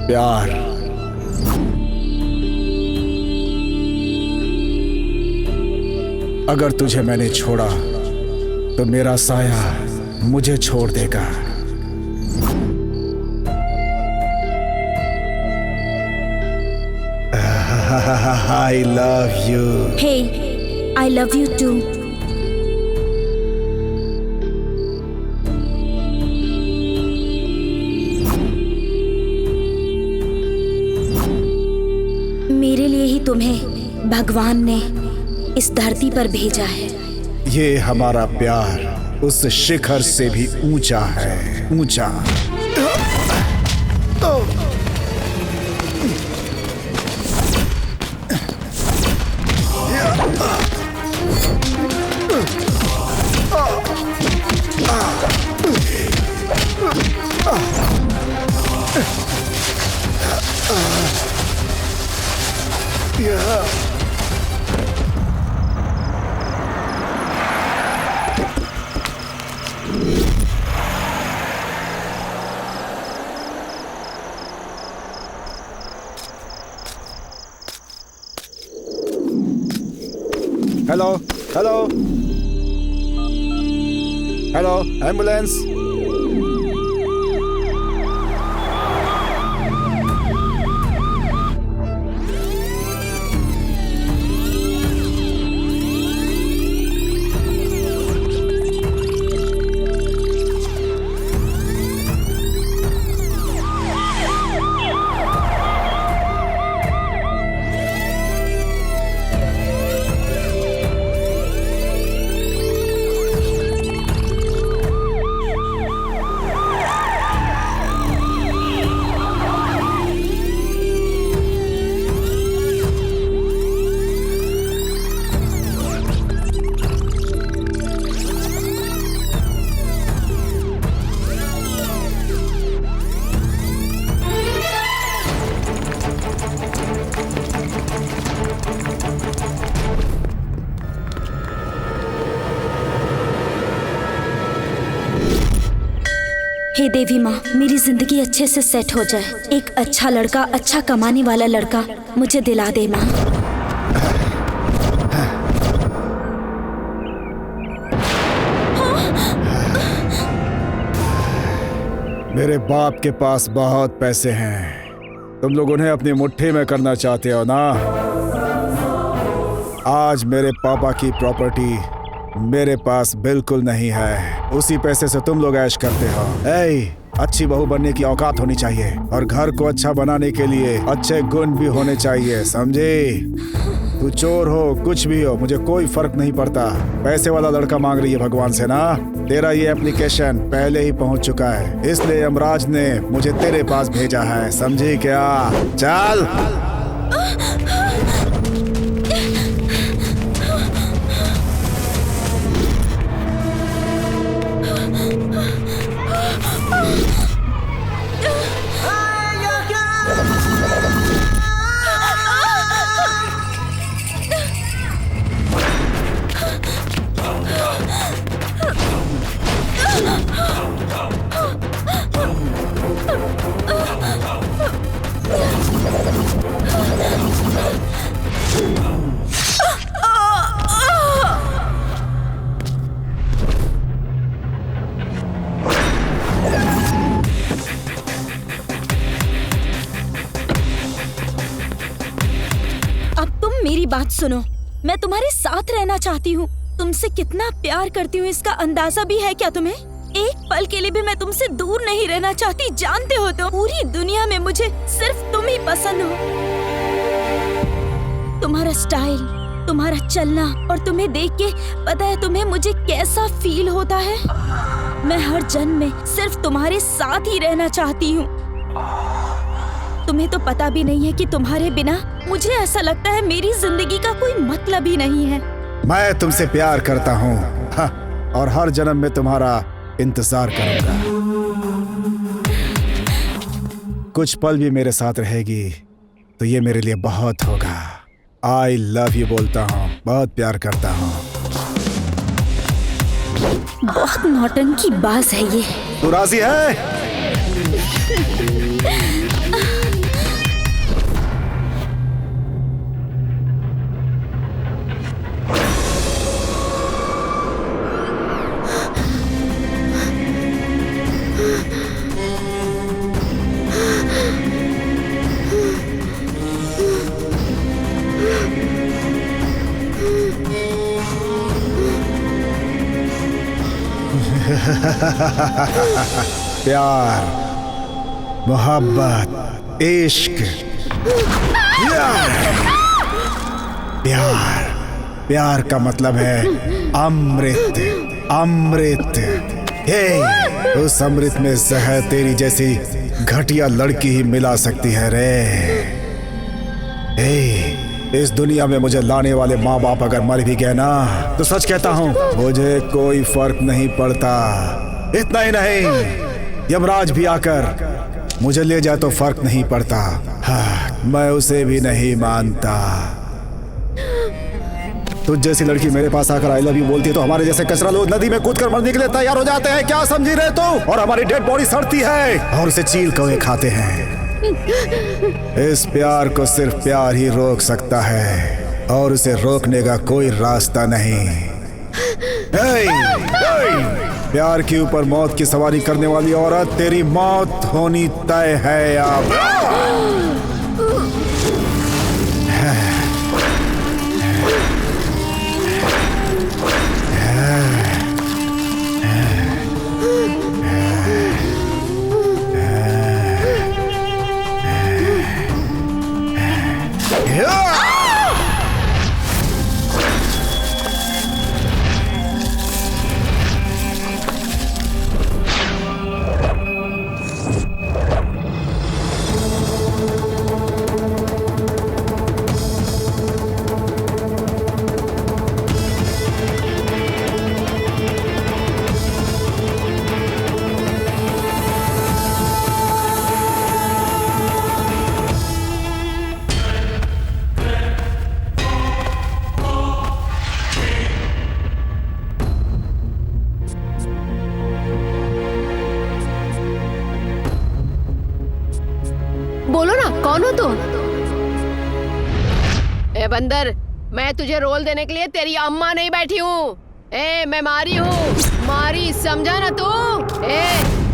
प्यार। अगर तुझे मैंने छोड़ा तो मेरा साया मुझे छोड़ देगा। I love you. Hey, I love you too. मेरे लिए ही तुम्हें भगवान ने इस धरती पर भेजा है। ये हमारा प्यार उस शिखर से भी ऊंचा है, ऊंचा। Hello hello hello, ambulance. हे देवी माँ, मेरी जिंदगी अच्छे से सेट हो जाए। एक अच्छा लड़का, अच्छा कमाने वाला लड़का मुझे दिला दे माँ। मेरे बाप के पास बहुत पैसे हैं, तुम लोग उन्हें अपनी मुट्ठी में करना चाहते हो ना। आज मेरे पापा की प्रॉपर्टी मेरे पास बिल्कुल नहीं है, उसी पैसे से तुम लोग ऐश करते हो। अच्छी बहू बनने की औकात होनी चाहिए और घर को अच्छा बनाने के लिए अच्छे गुण भी होने चाहिए, समझे? तू चोर हो, कुछ भी हो, मुझे कोई फर्क नहीं पड़ता। पैसे वाला लड़का मांग रही है भगवान से ना। तेरा ये एप्लीकेशन पहले ही पहुंच चुका है, इसलिए यमराज ने मुझे तेरे पास भेजा है, समझी क्या? चल। मेरी बात सुनो, मैं तुम्हारे साथ रहना चाहती हूँ। तुमसे कितना प्यार करती हूँ इसका अंदाजा भी है क्या तुम्हें? एक पल के लिए भी मैं तुमसे दूर नहीं रहना चाहती, जानते हो तो। पूरी दुनिया में मुझे सिर्फ तुम ही पसंद हो। तुम्हारा स्टाइल, तुम्हारा चलना और तुम्हें देख के पता है तुम्हें मुझे कैसा फील होता है। मैं हर जन्म में सिर्फ तुम्हारे साथ ही रहना चाहती हूँ। तुम्हें तो पता भी नहीं है कि तुम्हारे बिना मुझे ऐसा लगता है मेरी जिंदगी का कोई मतलब ही नहीं है। मैं तुमसे प्यार करता हूँ और हर जन्म में तुम्हारा इंतजार करूंगा। कुछ पल भी मेरे साथ रहेगी तो ये मेरे लिए बहुत होगा। आई लव यू बोलता हूँ, बहुत प्यार करता हूँ। बहुत नौटंकी बाज है ये। तू राजी है? प्यार, मोहब्बत, इश्क, प्यार। प्यार का मतलब है अमृत, अमृत। हे, उस अमृत में जहर तेरी जैसी घटिया लड़की ही मिला सकती है रे। हे, इस दुनिया में मुझे लाने वाले माँ बाप अगर मर भी गए ना, तो सच कहता हूँ मुझे कोई फर्क नहीं पड़ता। इतना ही नहीं, यमराज भी आकर मुझे ले जाए तो फर्क नहीं पड़ता। हाँ, मैं उसे भी नहीं मानता। तुझ जैसी लड़की मेरे पास आकर आई लव यू बोलती है तो हमारे जैसे कचरा लोग नदी में कूदकर मरने के लिए तैयार हो जाते हैं। क्या समझी रहे तू? और हमारी डेड बॉडी सड़ती है और उसे चीर कौवे खाते हैं। इस प्यार को सिर्फ प्यार ही रोक सकता है और उसे रोकने का कोई रास्ता नहीं। प्यार के ऊपर मौत की सवारी करने वाली औरत, तेरी मौत होनी तय है अब। बोलो ना, कौन हो तुम? ए बंदर, मैं तुझे रोल देने के लिए तेरी अम्मा नहीं बैठी हूँ। मैं मारी हूँ, मारी, समझा ना तू?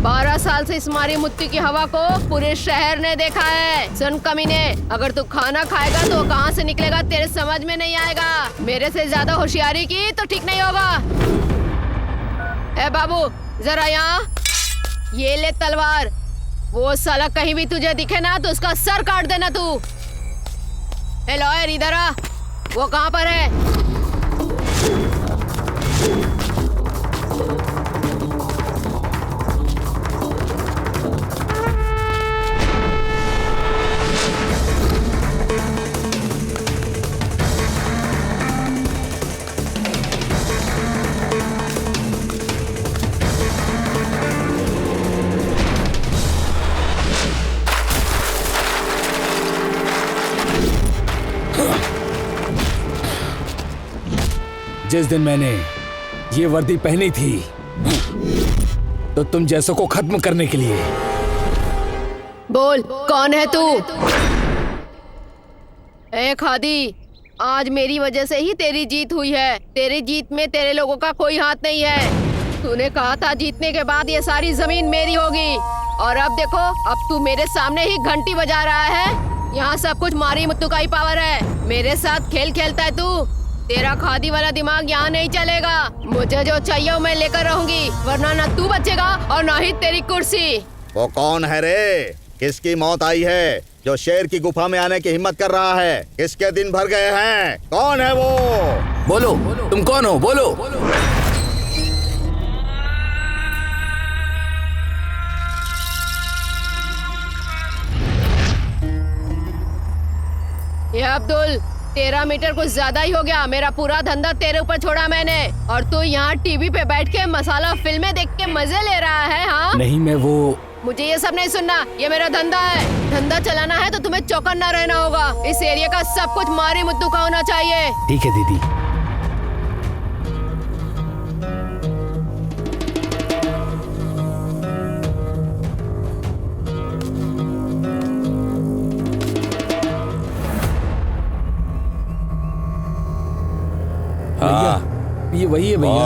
12 साल से इस मारी मुत्ती की हवा को पूरे शहर ने देखा है। सुन कमीने, अगर तू खाना खाएगा तो कहाँ से निकलेगा तेरे समझ में नहीं आएगा। मेरे से ज्यादा होशियारी की तो ठीक नहीं होगा। बाबू जरा यहाँ, ये ले तलवार। वो साला कहीं भी तुझे दिखे ना तो उसका सर काट देना तू। लॉयर इधर आ, वो कहाँ पर है? जिस दिन मैंने ये वर्दी पहनी थी तो तुम जैसों को खत्म करने के लिए। बोल, कौन है तू? खादी, आज मेरी वजह से ही तेरी जीत हुई है। तेरी जीत में तेरे लोगों का कोई हाथ नहीं है। तूने कहा था जीतने के बाद ये सारी जमीन मेरी होगी, और अब देखो, अब तू मेरे सामने ही घंटी बजा रहा है। यहाँ सब कुछ मारी मुत्तू का ही पावर है। मेरे साथ खेल खेलता है तू। तेरा खादी वाला दिमाग यहाँ नहीं चलेगा। मुझे जो चाहिए वो मैं लेकर रहूंगी, वरना ना तू बचेगा और ना ही तेरी कुर्सी। वो कौन है रे? किसकी मौत आई है जो शेर की गुफा में आने की हिम्मत कर रहा है? किसके दिन भर गए हैं? कौन है वो? बोलो, तुम कौन हो? बोलो। ये अब्दुल, 13 मीटर कुछ ज्यादा ही हो गया। मेरा पूरा धंधा तेरे ऊपर छोड़ा मैंने, और तू यहाँ टीवी पे बैठ के मसाला फिल्में देख के मजे ले रहा है। हाँ नहीं, मैं वो। मुझे ये सब नहीं सुनना, ये मेरा धंधा है। धंधा चलाना है तो तुम्हें चौकन्ना रहना होगा। इस एरिया का सब कुछ मारी मुद्दू का होना चाहिए। ठीक है दीदी। ये वही है भैया।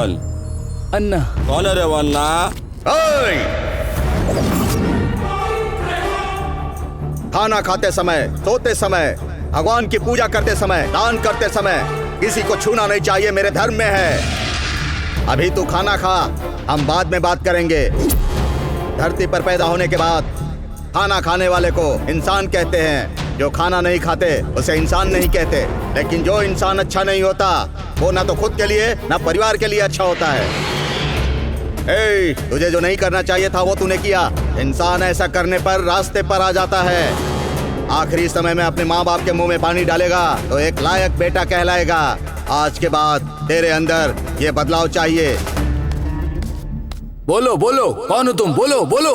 अन्ना। कौन है रे वो अन्ना? खाना खाते समय, सोते समय, भगवान की पूजा करते समय, दान करते समय किसी को छूना नहीं चाहिए, मेरे धर्म में है। अभी तू खाना खा, हम बाद में बात करेंगे। धरती पर पैदा होने के बाद खाना खाने वाले को इंसान कहते हैं, जो खाना नहीं खाते उसे इंसान नहीं कहते। लेकिन जो इंसान अच्छा नहीं होता वो ना तो खुद के लिए ना परिवार के लिए अच्छा होता है। तुझे जो नहीं करना चाहिए था वो तूने किया। इंसान ऐसा करने पर रास्ते पर आ जाता है। आखिरी समय में अपने माँ बाप के मुंह में पानी डालेगा तो एक लायक बेटा कहलाएगा। आज के बाद तेरे अंदर ये बदलाव चाहिए। बोलो बोलो, कौन हो तुम? बोलो बोलो।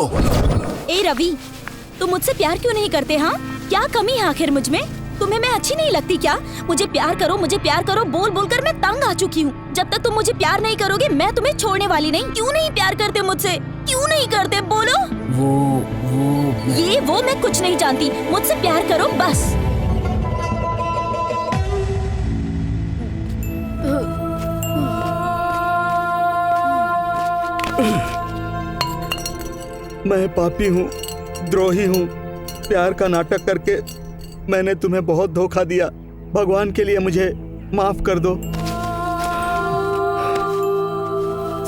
ए रवि, तुम मुझसे प्यार क्यों नहीं करते? हाँ, क्या कमी है आखिर मुझ में? तुम्हें मैं अच्छी नहीं लगती क्या? मुझे प्यार करो, मुझे प्यार करो बोल बोल कर मैं तंग आ चुकी हूँ। जब तक तुम मुझे प्यार नहीं करोगे मैं तुम्हें छोड़ने वाली नहीं। क्यों नहीं प्यार करते मुझसे? क्यों नहीं करते? बोलो। वो मैं कुछ नहीं जानती। मुझसे प्यार करो बस। मैं पापी हूँ, द्रोही हूँ। प्यार का नाटक करके मैंने तुम्हें बहुत धोखा दिया। भगवान के लिए मुझे माफ कर दो।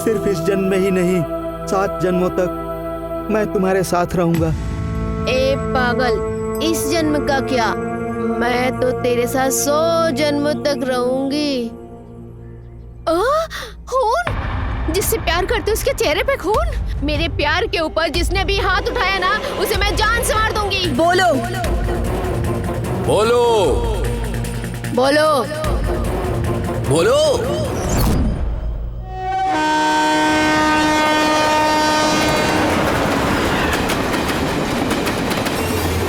सिर्फ इस जन्म में ही नहीं, 7 जन्मों तक मैं तुम्हारे साथ रहूंगा। ए पागल, इस जन्म का क्या, मैं तो तेरे साथ 100 जन्म तक रहूंगी। खून? जिससे प्यार करते उसके चेहरे पे खून? मेरे प्यार के ऊपर जिसने भी हाथ उठाया ना उसे मैं जान से मार दूंगी। बोलो बोलो बोलो बोलो।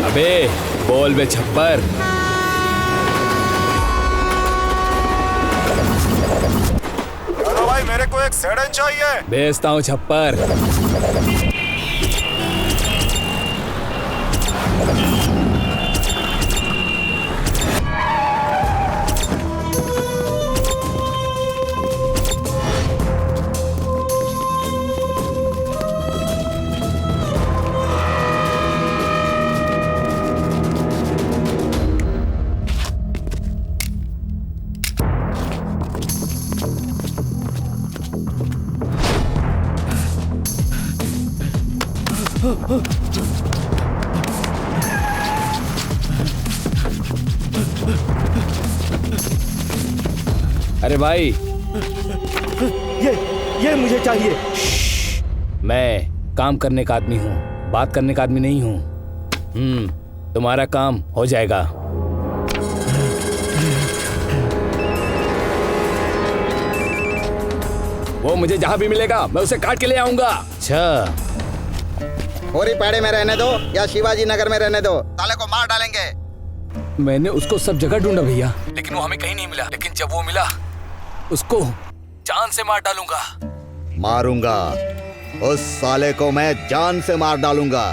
अबे बोल बे छप्पर। हेलो भाई, मेरे को एक सेडन चाहिए। भेजता हूँ छप्पर। अरे भाई, ये मुझे चाहिए। मैं काम करने का आदमी हूँ, बात करने का आदमी नहीं हूँ। तुम्हारा काम हो जाएगा। वो मुझे जहाँ भी मिलेगा मैं उसे काट के ले आऊंगा। अच्छा, होरी पैड़े में रहने दो या शिवाजी नगर में रहने दो, साले को मार डालेंगे। मैंने उसको सब जगह ढूंढा भैया, लेकिन वो हमें कहीं नहीं मिला। लेकिन जब वो मिला उसको जान से मार डालूंगा। मारूंगा उस साले को, मैं जान से मार डालूंगा।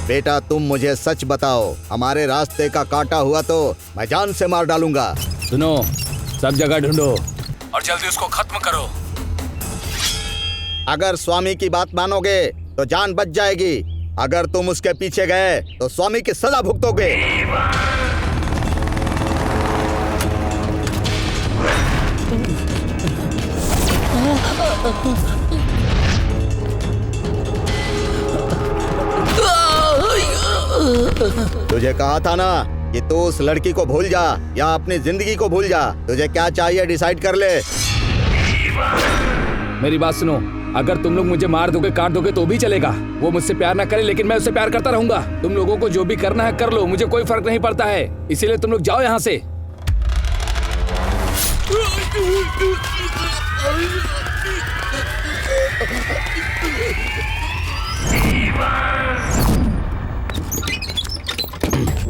बेटा तुम मुझे सच बताओ, हमारे रास्ते का काटा हुआ तो मैं जान से मार डालूंगा। सुनो, सब जगह ढूंढो और जल्दी उसको खत्म करो। अगर स्वामी की बात मानोगे तो जान बच जाएगी। अगर तुम उसके पीछे गए तो स्वामी की सजा भुगतोगे। तुझे कहा था ना कि तू उस लड़की को भूल जा या अपनी जिंदगी को भूल जा। तुझे क्या चाहिए डिसाइड कर ले। मेरी बात सुनो, अगर तुम लोग मुझे मार दोगे, काट दोगे तो भी चलेगा। वो मुझसे प्यार ना करे लेकिन मैं उससे प्यार करता रहूंगा। तुम लोगों को जो भी करना है कर लो, मुझे कोई फर्क नहीं पड़ता है। इसीलिए तुम लोग जाओ यहाँ से।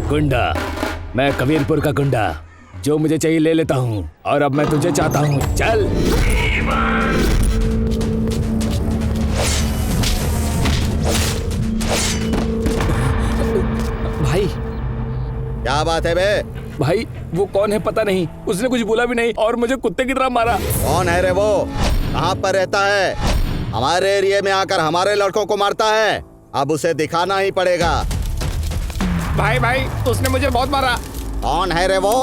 गुंडा, मैं कबीरपुर का गुंडा, जो मुझे चाहिए ले लेता हूँ। और अब मैं तुझे चाहता हूँ, चल। भाई, क्या बात है बे? भाई वो कौन है पता नहीं, उसने कुछ बोला भी नहीं और मुझे कुत्ते की तरह मारा। कौन है रे वो? कहाँ पर रहता है? हमारे एरिया में आकर हमारे लड़कों को मारता है। अब उसे दिखाना ही पड़ेगा। भाई भाई, उसने मुझे बहुत मारा। कौन है रे वो?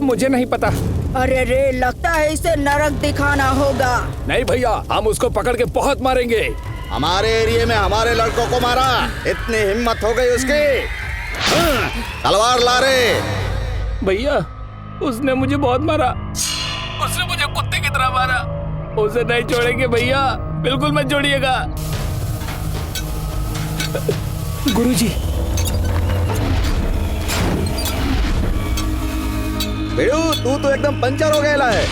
मुझे नहीं पता। अरे रे, लगता है इसे नरक दिखाना होगा। नहीं भैया, हम उसको पकड़ के बहुत मारेंगे। हमारे एरिया में हमारे लड़कों को मारा, इतनी हिम्मत हो गई उसकी। तलवार ला रे। भैया, उसने मुझे बहुत मारा, उसने मुझे कुत्ते की तरह मारा। उसे नहीं छोड़ेंगे भैया, बिल्कुल मत छोड़िएगा। गुरुजी, बेड़ू तू तो एकदम पंचर हो गया है।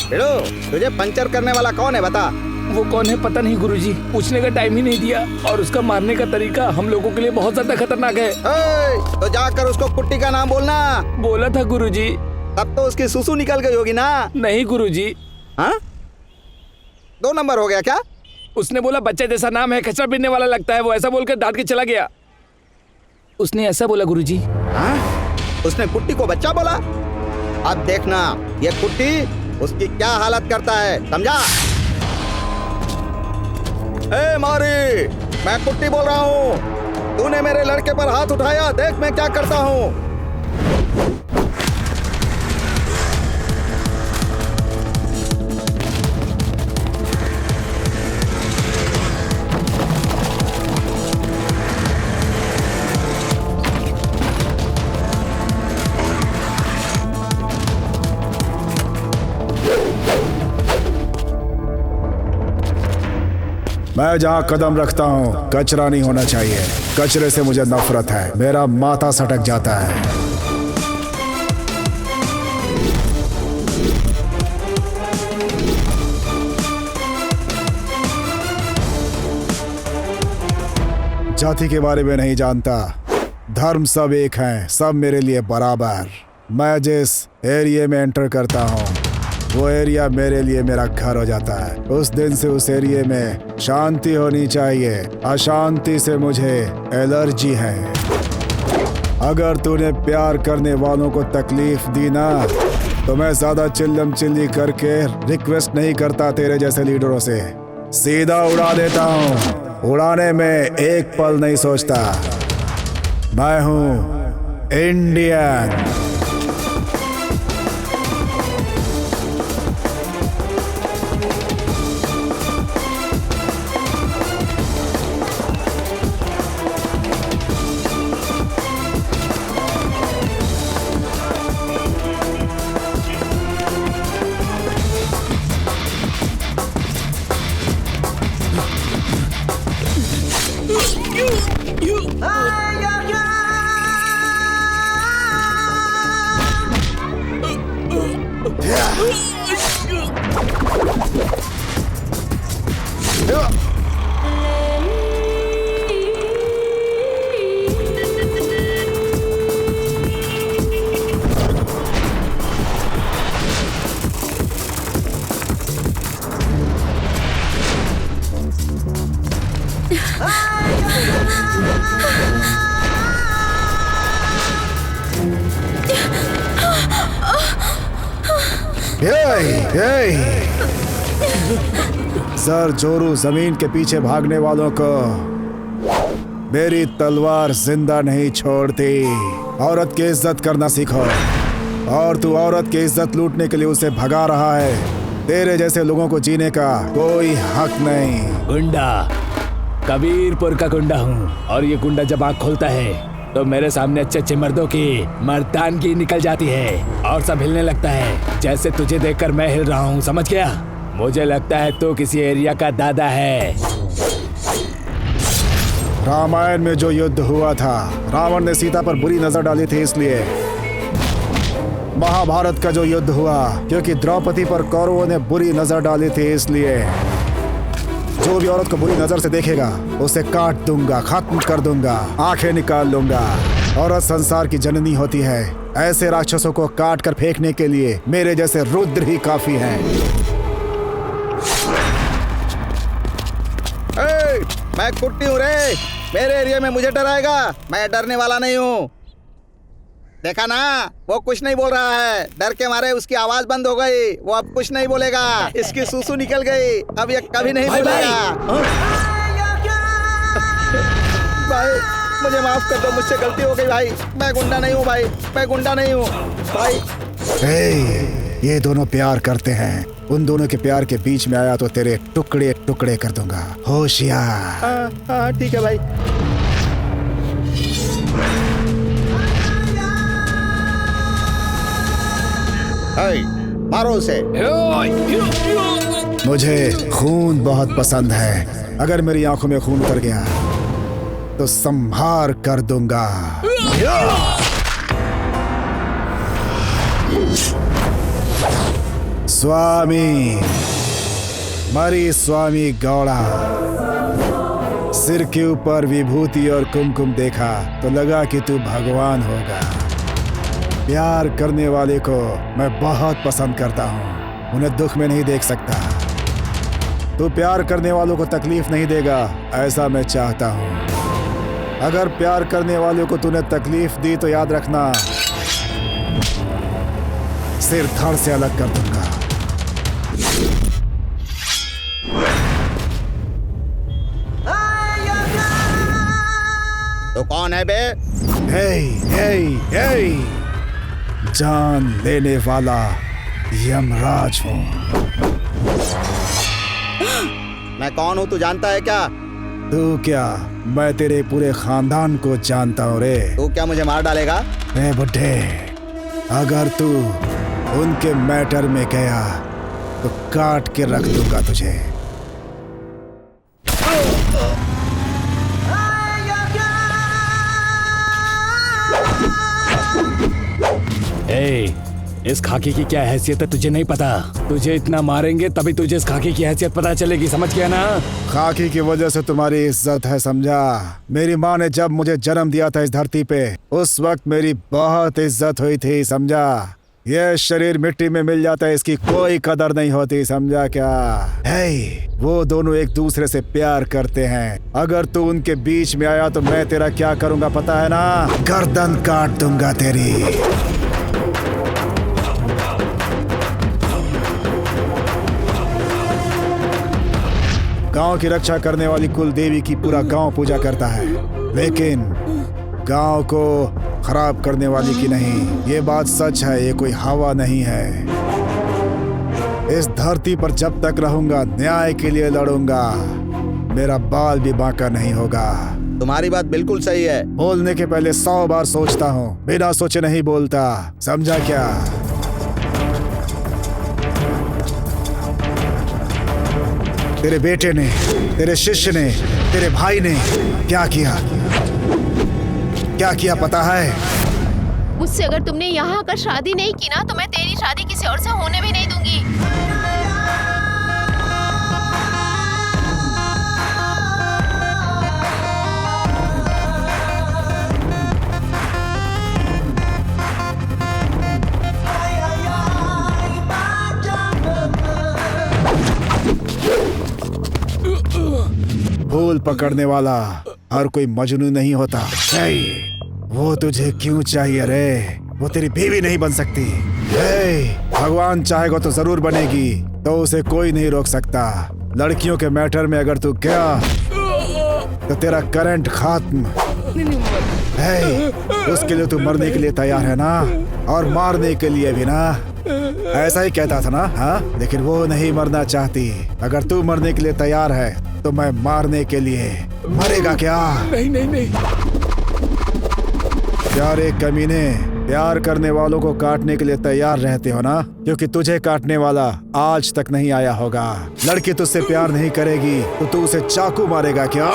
बेड़ू, तुझे पंचर करने वाला कौन है बता। वो कौन है पता नहीं गुरुजी, पूछने का टाइम ही नहीं दिया। और उसका मारने का तरीका हम लोगों के लिए बहुत ज्यादा खतरनाक है। तो जाकर उसको कुट्टी का नाम बोलना। बोला था गुरुजी। तब तो उसकी सुसु निकल गई होगी ना। नहीं गुरुजी। हाँ, 2 नंबर हो गया क्या? उसने बोला बच्चे जैसा नाम है, कचरा पीने वाला लगता है। वो ऐसा बोलकर डांट के चला गया। उसने ऐसा बोला गुरुजी। हाँ? उसने कुट्टी को बच्चा बोला। अब देखना ये कुट्टी उसकी क्या हालत करता है, समझा? ए मारी, मैं कुट्टी बोल रहा हूँ। तूने मेरे लड़के पर हाथ उठाया, देख मैं क्या करता हूँ। मैं जहाँ कदम रखता हूँ कचरा नहीं होना चाहिए। कचरे से मुझे नफरत है, मेरा माथा सटक जाता है। जाति के बारे में नहीं जानता, धर्म सब एक हैं, सब मेरे लिए बराबर। मैं जिस एरिया में एंटर करता हूँ वो एरिया मेरे लिए मेरा घर हो जाता है। उस दिन से उस एरिया में शांति होनी चाहिए, अशांति से मुझे एलर्जी है। अगर तूने प्यार करने वालों को तकलीफ दी ना, तो मैं ज्यादा चिल्लम चिल्ली करके रिक्वेस्ट नहीं करता तेरे जैसे लीडरों से, सीधा उड़ा देता हूँ। उड़ाने में एक पल नहीं सोचता। मैं हूँ इंडियन। सर जोरू, जमीन के पीछे भागने वालों को मेरी तलवार जिंदा नहीं छोड़ती। औरत की इज्जत करना सीखो। और तू औरत की इज्जत लूटने के लिए उसे भगा रहा है। तेरे जैसे लोगों को जीने का कोई हक नहीं। गुंडा, कबीरपुर का गुंडा हूँ। और ये गुंडा जब आँख खोलता है तो मेरे सामने अच्छे अच्छे मर्दों की मर्दानगी निकल जाती है और सब हिलने लगता है। जैसे तुझे देखकर मैं हिल रहा हूँ, समझ गया? मुझे लगता है तू किसी एरिया का दादा है। रामायण में जो युद्ध हुआ था, रावण ने सीता पर बुरी नजर डाली थी इसलिए। महाभारत का जो युद्ध हुआ, क्योंकि द्रौपदी पर कौरवों ने बुरी नजर डाली थी इसलिए। जो भी औरत को बुरी नजर से देखेगा उसे काट दूंगा, खत्म कर दूंगा, आंखें निकाल लूंगा। औरत संसार की जननी होती है। ऐसे राक्षसों को काट कर फेंकने के लिए मेरे जैसे रुद्र ही काफी हैं। मैं कुट्टी हूँ रे, मेरे एरिया में मुझे डराएगा? मैं डरने वाला नहीं हूँ। देखा ना, वो कुछ नहीं बोल रहा है। डर के मारे उसकी आवाज बंद हो गई। वो अब कुछ नहीं बोलेगा। इसकी सुसु निकल गई। अब ये कभी नहीं बोलेगा। भाई मुझे माफ कर दो, मुझसे गलती हो गई भाई। मैं गुंडा नहीं हूँ भाई, मैं गुंडा नहीं हूँ भाई। ये दोनों प्यार करते हैं। उन दोनों के प्यार के बीच में आया तो तेरे टुकड़े टुकड़े कर दूंगा, होशियार। हाँ ठीक है भाई। मारो उसे। मुझे खून बहुत पसंद है। अगर मेरी आंखों में खून उतर गया तो संहार कर दूंगा। स्वामी मरी स्वामी गौड़ा। सिर के ऊपर विभूति और कुमकुम देखा तो लगा कि तू भगवान होगा। प्यार करने वाले को मैं बहुत पसंद करता हूँ, उन्हें दुख में नहीं देख सकता। तू प्यार करने वालों को तकलीफ नहीं देगा, ऐसा मैं चाहता हूँ। अगर प्यार करने वालों को तूने तकलीफ दी तो याद रखना, सिर धड़ से अलग कर दूंगा। तो कौन है बे? हे जान लेने वाला यमराज हूँ। मैं कौन हूँ तू जानता है क्या? तू क्या, मैं तेरे पूरे खानदान को जानता हूँ रे। तू क्या मुझे मार डालेगा? ए बुड्ढे, अगर तू उनके मैटर में गया तो काट के रख दूंगा तुझे। इस खाकी की क्या हैसियत है तुझे नहीं पता? तुझे इतना मारेंगे तभी तुझे इस खाकी की हैसियत पता चलेगी, समझ गया ना? खाकी की वजह से तुम्हारी इज्जत है, समझा? मेरी माँ ने जब मुझे जन्म दिया था इस धरती पे, उस वक्त मेरी बहुत इज्जत हुई थी, समझा? ये शरीर मिट्टी में मिल जाता है, इसकी कोई कदर नहीं होती, समझा क्या? वो दोनों एक दूसरे से प्यार करते हैं। अगर तू उनके बीच में आया तो मैं तेरा क्या करूंगा पता है ना? गर्दन काट दूंगा तेरी। गांव की रक्षा करने वाली कुल देवी की पूरा गांव पूजा करता है, लेकिन गांव को खराब करने वाली की नहीं। ये बात सच है, ये कोई हवा नहीं है। इस धरती पर जब तक रहूंगा न्याय के लिए लड़ूंगा, मेरा बाल भी बांका नहीं होगा। तुम्हारी बात बिल्कुल सही है। बोलने के पहले 100 बार सोचता हूँ, बिना सोचे नहीं बोलता, समझा क्या? तेरे बेटे ने, तेरे शिष्य ने, तेरे भाई ने क्या किया? क्या किया पता है? मुझसे अगर तुमने यहाँ आकर शादी नहीं की ना तो मैं तेरी शादी किसी और से होने भी नहीं दूंगी। फूल पकड़ने वाला हर कोई मजनू नहीं होता। वो तुझे क्यों चाहिए रे? वो तेरी बीवी नहीं बन सकती। भगवान चाहेगा तो जरूर बनेगी, तो उसे कोई नहीं रोक सकता। लड़कियों के मैटर में अगर तू गया तो तेरा करंट खत्म। उसके लिए तू मरने के लिए तैयार है ना? और मारने के लिए भी ना? ऐसा ही कहता था ना? हाँ, लेकिन वो नहीं मरना चाहती। अगर तू मरने के लिए तैयार है तो मैं मारने के लिए। मरेगा क्या? नहीं नहीं नहीं। प्यारे कमीने, प्यार करने वालों को काटने के लिए तैयार रहते हो ना? क्योंकि तुझे काटने वाला आज तक नहीं आया होगा। लड़की तुझसे प्यार नहीं करेगी तो तू उसे चाकू मारेगा क्या?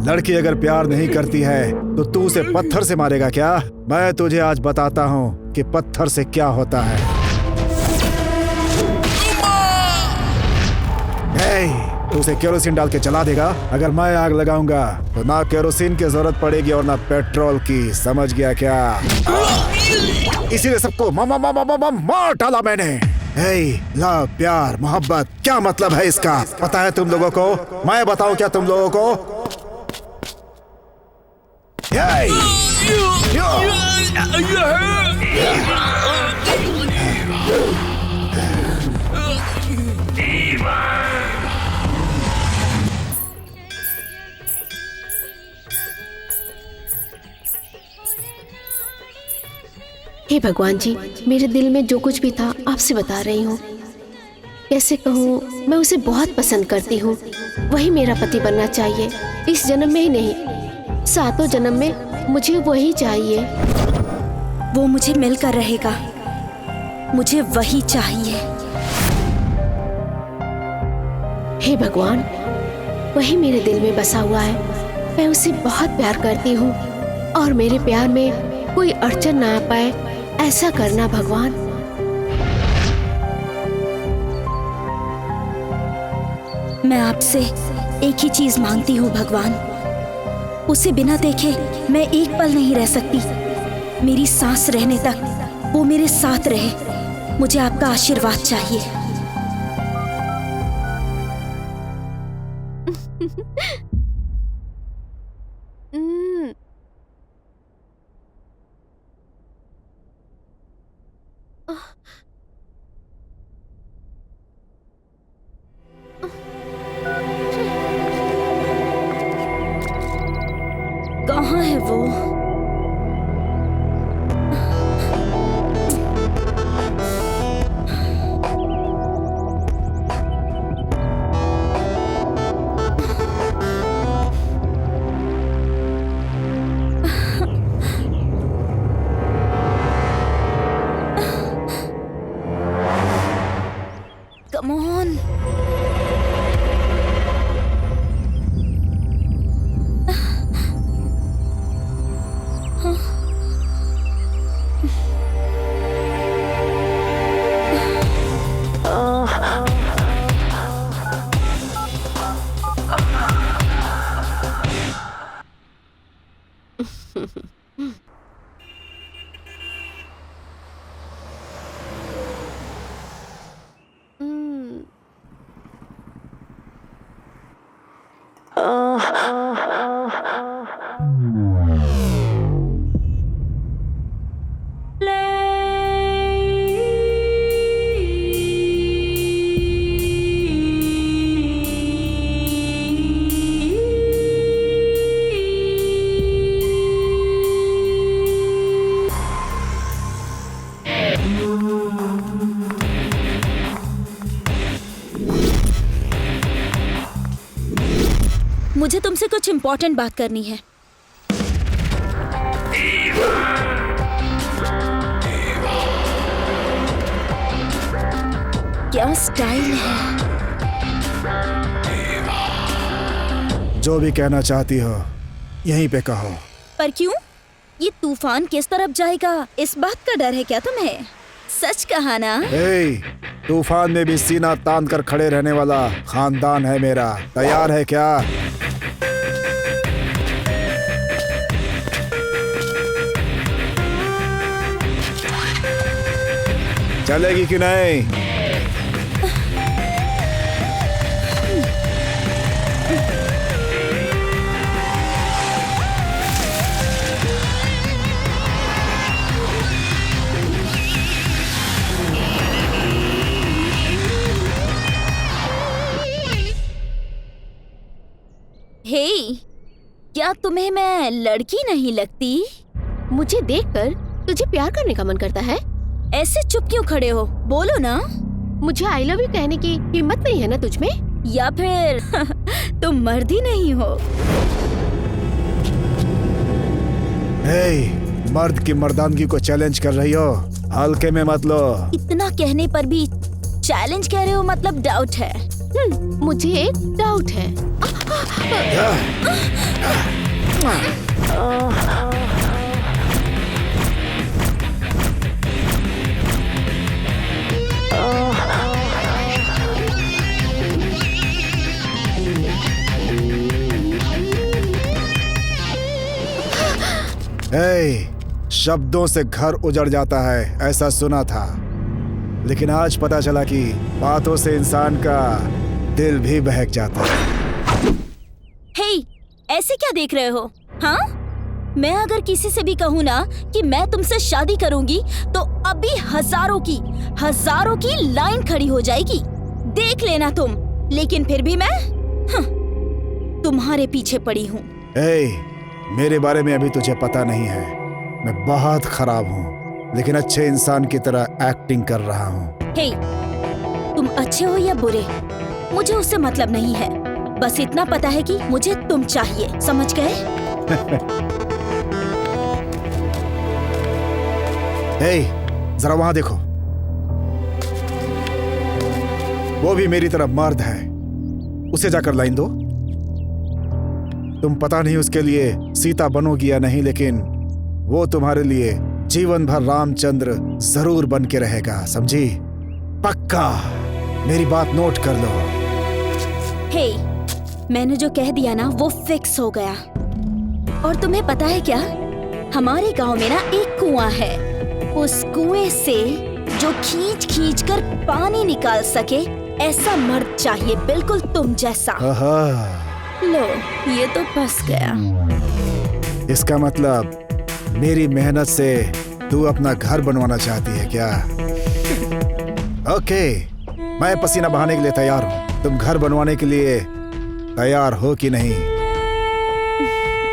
लड़की अगर प्यार नहीं करती है तो तू उसे पत्थर से मारेगा क्या? मैं तुझे आज बताता हूँ कि पत्थर से क्या होता है। तू उसे केरोसिन डाल के जला देगा। अगर मैं आग लगाऊंगा तो ना केरोसिन की जरूरत पड़ेगी और ना पेट्रोल की, समझ गया क्या? इसीलिए सबको मार डाला मैंने। लव, प्यार, मोहब्बत, क्या मतलब है इसका? पता है तुम लोगों को? मैं बताऊं क्या तुम लोगों को? हे भगवान जी, मेरे दिल में जो कुछ भी था आपसे बता रही हूँ। कैसे कहूँ, मैं उसे बहुत पसंद करती हूँ। वही मेरा पति बनना चाहिए, इस जन्म में ही नहीं, 7 जन्म में मुझे वही चाहिए। वो मुझे मिलकर रहेगा, मुझे वही चाहिए। हे भगवान, वही मेरे दिल में बसा हुआ है। मैं उसे बहुत प्यार करती हूँ और मेरे प्यार में कोई अड़चन ना आ पाए, ऐसा करना भगवान। मैं आपसे एक ही चीज मांगती हूँ भगवान, उसे बिना देखे मैं एक पल नहीं रह सकती। मेरी सांस रहने तक वो मेरे साथ रहे। मुझे आपका आशीर्वाद चाहिए। कहाँ है वो? Come on. मुझे तुमसे कुछ इम्पोर्टेंट बात करनी है। क्या स्टाइल है। जो भी कहना चाहती हो यहीं पे कहो। पर क्यों? ये तूफान किस तरफ जाएगा, इस बात का डर है क्या तुम्हें? सच कहा ना? तूफान में भी सीना तान कर खड़े रहने वाला खानदान है मेरा। तैयार है क्या? चलेगी कि नहीं? हे, क्या तुम्हें मैं लड़की नहीं लगती? मुझे देखकर तुझे प्यार करने का मन करता है? ऐसे चुप क्यों खड़े हो? बोलो ना। मुझे आई लव यू कहने की हिम्मत नहीं है ना तुझ में? या फिर तुम मर्द ही नहीं हो? मर्द की मर्दानगी को चैलेंज कर रही हो, हल्के में मत लो। इतना कहने पर भी चैलेंज कह रहे हो, मतलब डाउट है। मुझे एक डाउट है। शब्दों से घर उजड़ जाता है, ऐसा सुना था, लेकिन आज पता चला कि बातों से इंसान का दिल भी बहक जाता है। ऐसे क्या देख रहे हो? हाँ, मैं अगर किसी से भी कहूँ ना कि मैं तुमसे शादी करूंगी तो अभी हजारों की लाइन खड़ी हो जाएगी, देख लेना तुम। लेकिन फिर भी मैं तुम्हारे पीछे पड़ी हूँ। मेरे बारे में अभी तुझे पता नहीं है, मैं बहुत खराब हूँ। लेकिन अच्छे इंसान की तरह एक्टिंग कर रहा हूँ। हे, तुम अच्छे हो या बुरे, मुझे उससे मतलब नहीं है। बस इतना पता है कि मुझे तुम चाहिए, समझ गए? हे, जरा वहां देखो, वो भी मेरी तरह मर्द है। उसे जाकर लाइन दो। तुम पता नहीं उसके लिए सीता बनोगी या नहीं, लेकिन वो तुम्हारे लिए जीवन भर रामचंद्र जरूर बन के रहेगा, समझी? पक्का। मेरी बात नोट कर लो। हे, मैंने जो कह दिया ना वो फिक्स हो गया। और तुम्हें पता है क्या, हमारे गांव में ना एक कुआं है। उस कुएं से जो खींच खींच कर पानी निकाल सके, ऐसा मर्द चाहिए, बिल्कुल तुम जैसा। लो, ये तो फंस गया। इसका मतलब मेरी मेहनत से तू अपना घर बनवाना चाहती है क्या? ओके, मैं पसीना बहाने के लिए तैयार हूँ। तुम घर बनवाने के लिए तैयार हो कि नहीं?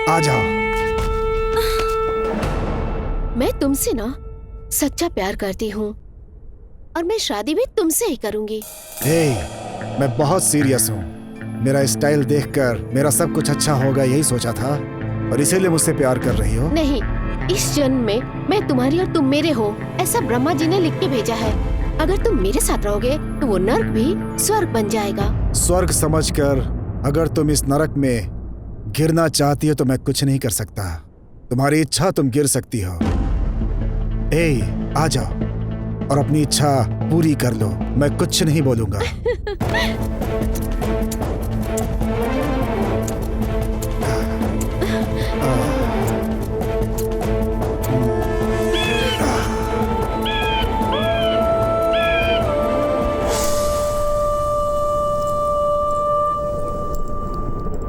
आ जाओ। मैं तुमसे ना सच्चा प्यार करती हूँ और मैं शादी भी तुमसे ही करूंगी। हे, मैं बहुत सीरियस हूँ। मेरा स्टाइल देखकर मेरा सब कुछ अच्छा होगा यही सोचा था, और इसीलिए मुझसे प्यार कर रही हो? नहीं, इस जन्म में मैं तुम्हारी और तुम मेरे हो, ऐसा ब्रह्मा जी ने लिख के भेजा है। अगर तुम मेरे साथ रहोगे तो वो नर्क भी स्वर्ग बन जाएगा। स्वर्ग समझकर अगर तुम इस नरक में गिरना चाहती हो तो मैं कुछ नहीं कर सकता। तुम्हारी इच्छा, तुम गिर सकती हो। ए, आ जाओ और अपनी इच्छा पूरी कर लो। मैं कुछ नहीं बोलूंगा।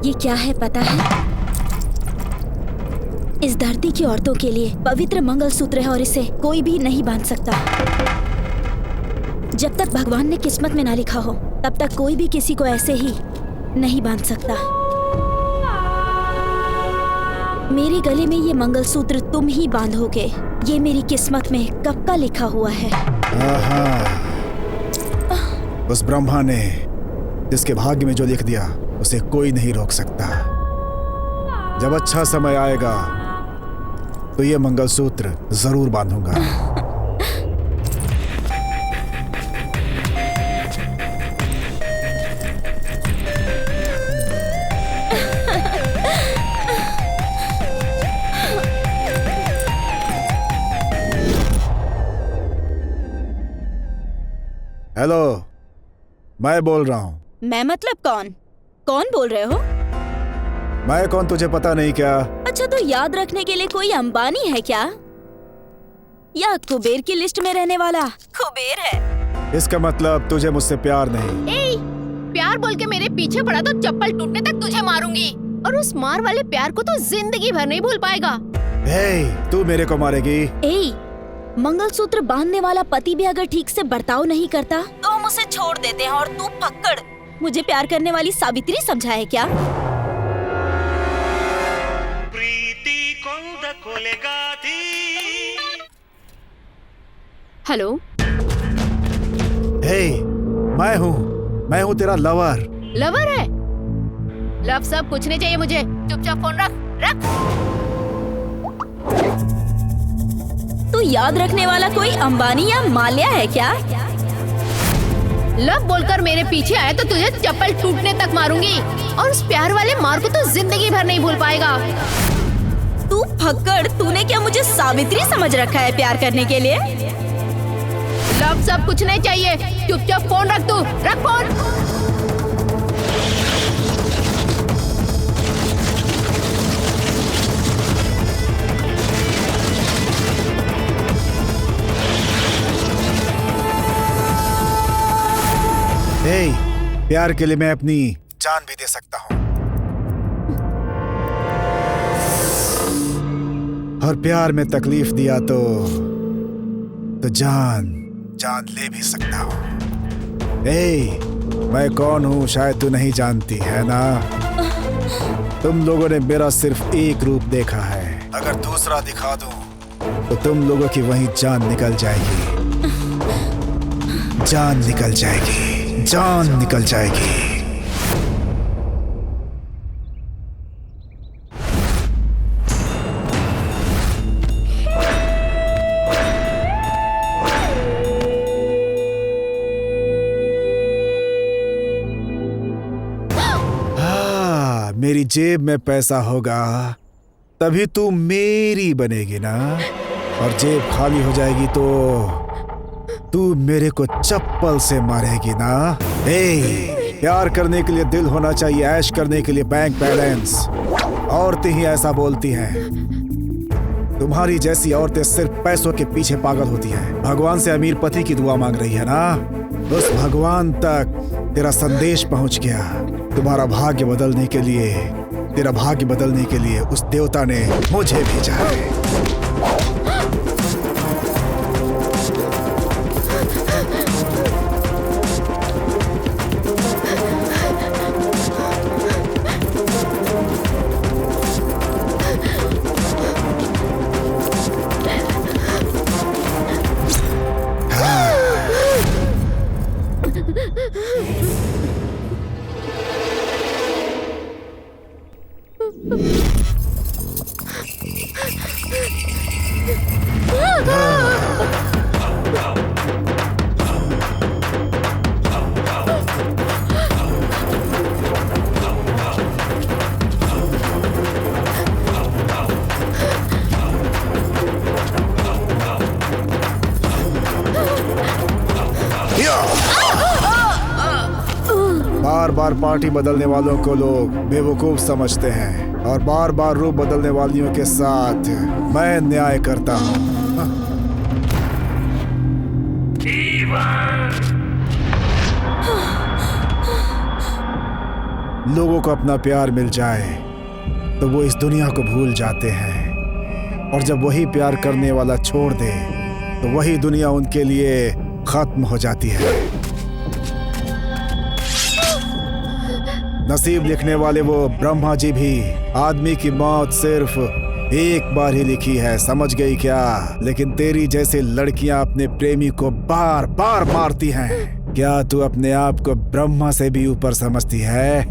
ये क्या है पता है? इस धरती की औरतों के लिए पवित्र मंगलसूत्र है और इसे कोई भी नहीं बांध सकता। जब तक भगवान ने किस्मत में ना लिखा हो, तब तक कोई भी किसी को ऐसे ही नहीं बांध सकता। मेरे गले में ये मंगलसूत्र तुम ही बांधोगे। ये मेरी किस्मत में कब का लिखा हुआ है। उस ब्रह्मा ने जिसके भाग्य में जो लिख दिया उसे कोई नहीं रोक सकता। जब अच्छा समय आएगा तो ये मंगलसूत्र जरूर बांधूंगा। हेलो, मैं बोल रहा हूँ। मैं मतलब कौन? कौन बोल रहे हो? मैं कौन तुझे पता नहीं क्या? अच्छा, तो याद रखने के लिए कोई अंबानी है क्या? या कुबेर की लिस्ट में रहने वाला कुबेर है? इसका मतलब तुझे मुझसे प्यार नहीं। ए, प्यार बोल के मेरे पीछे पड़ा तो चप्पल टूटने तक तुझे मारूंगी। और उस मार वाले प्यार को तो जिंदगी भर नहीं भूल पाएगा। हे, तू मेरे को मारेगी? ए, मंगलसूत्र बांधने वाला पति भी अगर ठीक से बर्ताव नहीं करता तो हम उसे छोड़ देते हैं, और तू फक्कड़ मुझे प्यार करने वाली सावित्री समझा है क्या? हेलो, हे, मैं हूँ तेरा लवर। लवर है? लव सब कुछ नहीं चाहिए मुझे। चुपचाप फोन रख। तू याद रखने वाला कोई अंबानी या माल्या है क्या? लव बोलकर मेरे पीछे आए तो तुझे चप्पल टूटने तक मारूंगी, और उस प्यार वाले मार को तो जिंदगी भर नहीं भूल पाएगा। तू फक्कड़, तूने क्या मुझे सावित्री समझ रखा है प्यार करने के लिए? लव सब कुछ नहीं चाहिए। चुपचाप फोन रख। तू रख फोन। हे, प्यार के लिए मैं अपनी जान भी दे सकता हूँ, और प्यार में तकलीफ दिया तो जान ले भी सकता हूँ। हे, मैं कौन हूँ शायद तू नहीं जानती है ना। तुम लोगों ने मेरा सिर्फ एक रूप देखा है। अगर दूसरा दिखा दूं तो तुम लोगों की वहीं जान निकल जाएगी। जान निकल जाएगी, जान निकल जाएगी। मेरी जेब में पैसा होगा तभी तू मेरी बनेगी ना, और जेब खाली हो जाएगी तो तू मेरे को चप्पल से मारेगी ना। प्यार करने के लिए दिल होना चाहिए, ऐश करने के लिए बैंक बैलेंस। औरतें ही ऐसा बोलती हैं। तुम्हारी जैसी औरतें सिर्फ पैसों के पीछे पागल होती हैं। भगवान से अमीर पति की दुआ मांग रही है ना, उस भगवान तक तेरा संदेश पहुंच गया। तुम्हारा भाग्य बदलने के लिए, तेरा भाग्य बदलने के लिए उस देवता ने मुझे भेजा है। बार बार पार्टी बदलने वालों को लोग बेवकूफ समझते हैं, और बार बार रूप बदलने वालियों के साथ मैं न्याय करता हूँ। लोगों को अपना प्यार मिल जाए तो वो इस दुनिया को भूल जाते हैं, और जब वही प्यार करने वाला छोड़ दे तो वही दुनिया उनके लिए खत्म हो जाती है। नसीब लिखने वाले वो ब्रह्मा जी भी आदमी की मौत सिर्फ एक बार ही लिखी है, समझ गई क्या? लेकिन तेरी जैसे लड़कियां अपने प्रेमी को बार बार मारती हैं। क्या तू अपने आप को ब्रह्मा से भी ऊपर समझती है?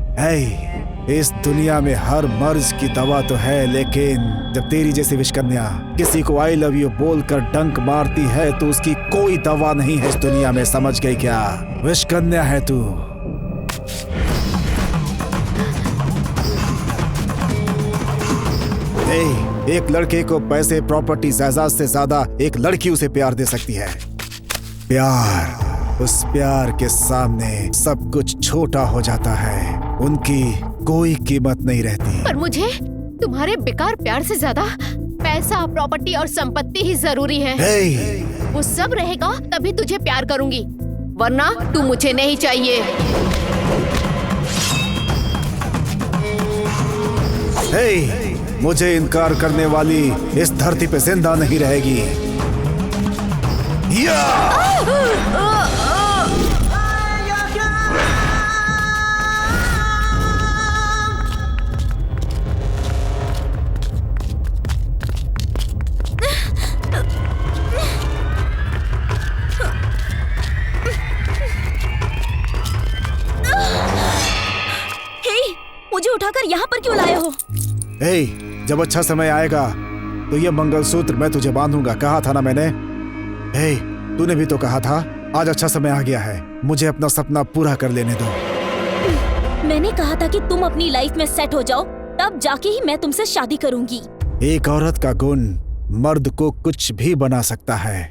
इस दुनिया में हर मर्ज की दवा तो है, लेकिन जब तेरी जैसी विषकन्या किसी को आई लव यू बोलकर डंक मारती है तो उसकी कोई दवा नहीं है इस दुनिया में, समझ गई क्या? विषकन्या है तू। एक लड़के को पैसे, प्रॉपर्टी, जायदाद से ज्यादा एक लड़की उसे प्यार दे सकती है। प्यार, उस प्यार के सामने सब कुछ छोटा हो जाता है, उनकी कोई कीमत नहीं रहती। पर मुझे तुम्हारे बेकार प्यार से ज्यादा पैसा, प्रॉपर्टी और संपत्ति ही जरूरी है। वो सब रहेगा तभी तुझे प्यार करूंगी, वरना तू मुझे नहीं चाहिए। मुझे इनकार करने वाली इस धरती पे जिंदा नहीं रहेगी। मुझे उठाकर यहाँ पर क्यों लाए हो? जब अच्छा समय आएगा तो ये मंगलसूत्र मैं तुझे बांधूंगा, कहा था ना मैंने। तूने भी तो कहा था आज अच्छा समय आ गया है, मुझे अपना सपना पूरा कर लेने दो। मैंने कहा था कि तुम अपनी लाइफ में सेट हो जाओ, तब जाके ही मैं तुमसे शादी करूंगी। एक औरत का गुण मर्द को कुछ भी बना सकता है।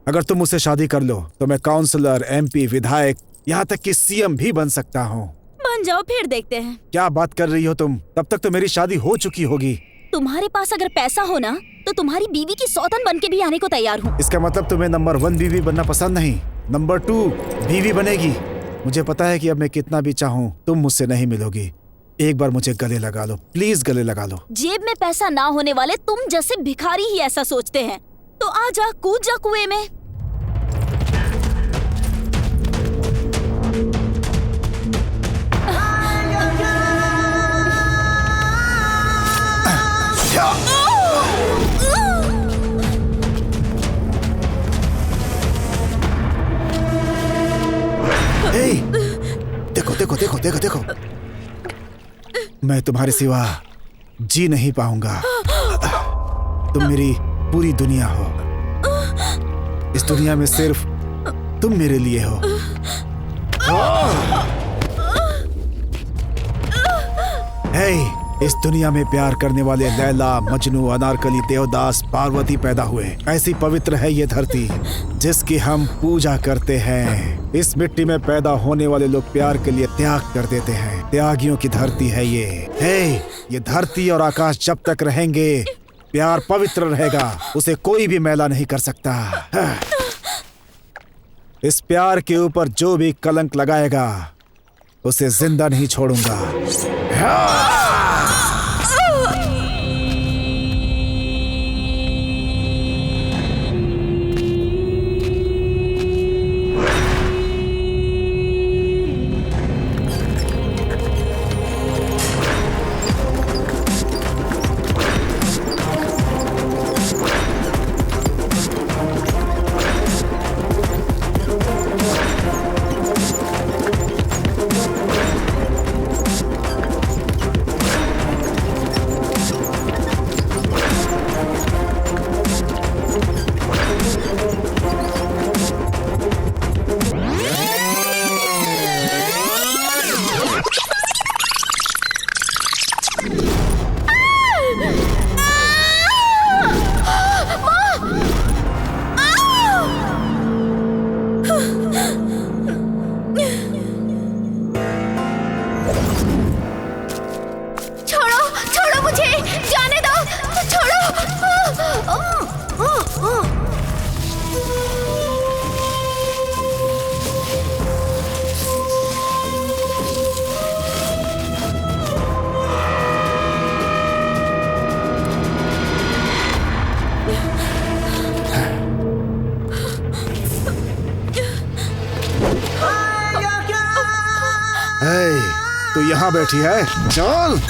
अगर तुम मुझसे शादी कर लो तो मैं काउंसलर, MP, विधायक, यहाँ तक कि CM भी बन सकता हूँ। बन जाओ, फिर देखते हैं। क्या बात कर रही हो तुम? तब तक तो मेरी शादी हो चुकी होगी। तुम्हारे पास अगर पैसा हो ना तो तुम्हारी बीवी की सौतन बन के भी आने को तैयार हूँ। इसका मतलब तुम्हें नंबर 1 बीवी बनना पसंद नहीं, नंबर 2 बीवी बनेगी। मुझे पता है कि अब मैं कितना भी चाहूँ तुम मुझसे नहीं मिलोगी। एक बार मुझे गले लगा लो, प्लीज गले लगा लो। जेब में पैसा ना होने वाले तुम जैसे भिखारी ही ऐसा सोचते हैं, तो आ जा, कूद जा कुएं में। मैं तुम्हारे सिवा जी नहीं पाऊंगा। तुम मेरी पूरी दुनिया हो। इस दुनिया में सिर्फ तुम मेरे लिए हो। हे, इस दुनिया में प्यार करने वाले लैला, मजनू, अनारकली, देवदास, पार्वती पैदा हुए। ऐसी पवित्र है ये धरती जिसकी हम पूजा करते हैं। इस मिट्टी में पैदा होने वाले लोग प्यार के लिए त्याग कर देते हैं। त्यागियों की धरती है ये। हे, ये धरती और आकाश जब तक रहेंगे प्यार पवित्र रहेगा। उसे कोई भी मैला नहीं कर सकता। इस प्यार के ऊपर जो भी कलंक लगाएगा उसे जिंदा नहीं छोड़ूंगा। तू यहाँ बैठी है? चल।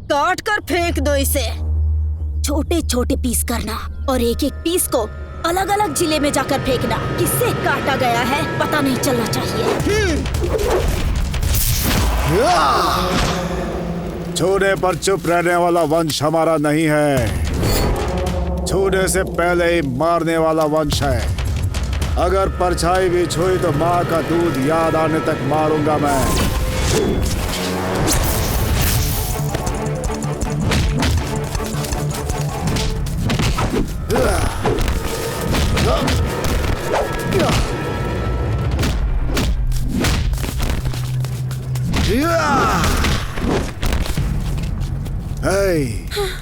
काट कर फेंक दो इसे। छोटे छोटे पीस करना और एक एक पीस को अलग अलग जिले में जाकर फेंकना। किससे काटा गया है पता नहीं चलना चाहिए। छूने पर चुप रहने वाला वंश हमारा नहीं है। छूने से पहले ही मारने वाला वंश है। अगर परछाई भी छुई तो माँ का दूध याद आने तक मारूंगा मैं।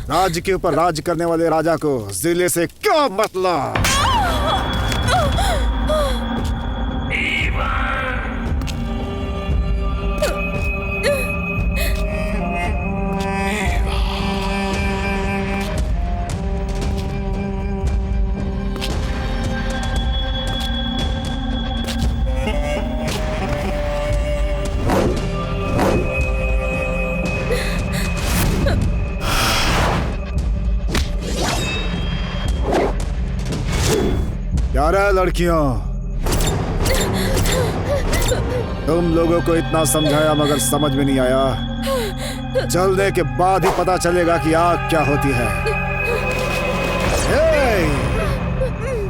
राज्य के ऊपर राज करने वाले राजा को जिले से क्या मतलब? क्या रहा है लड़कियों? तुम लोगों को इतना समझाया मगर समझ में नहीं आया। चलने के बाद ही पता चलेगा कि आग क्या होती है।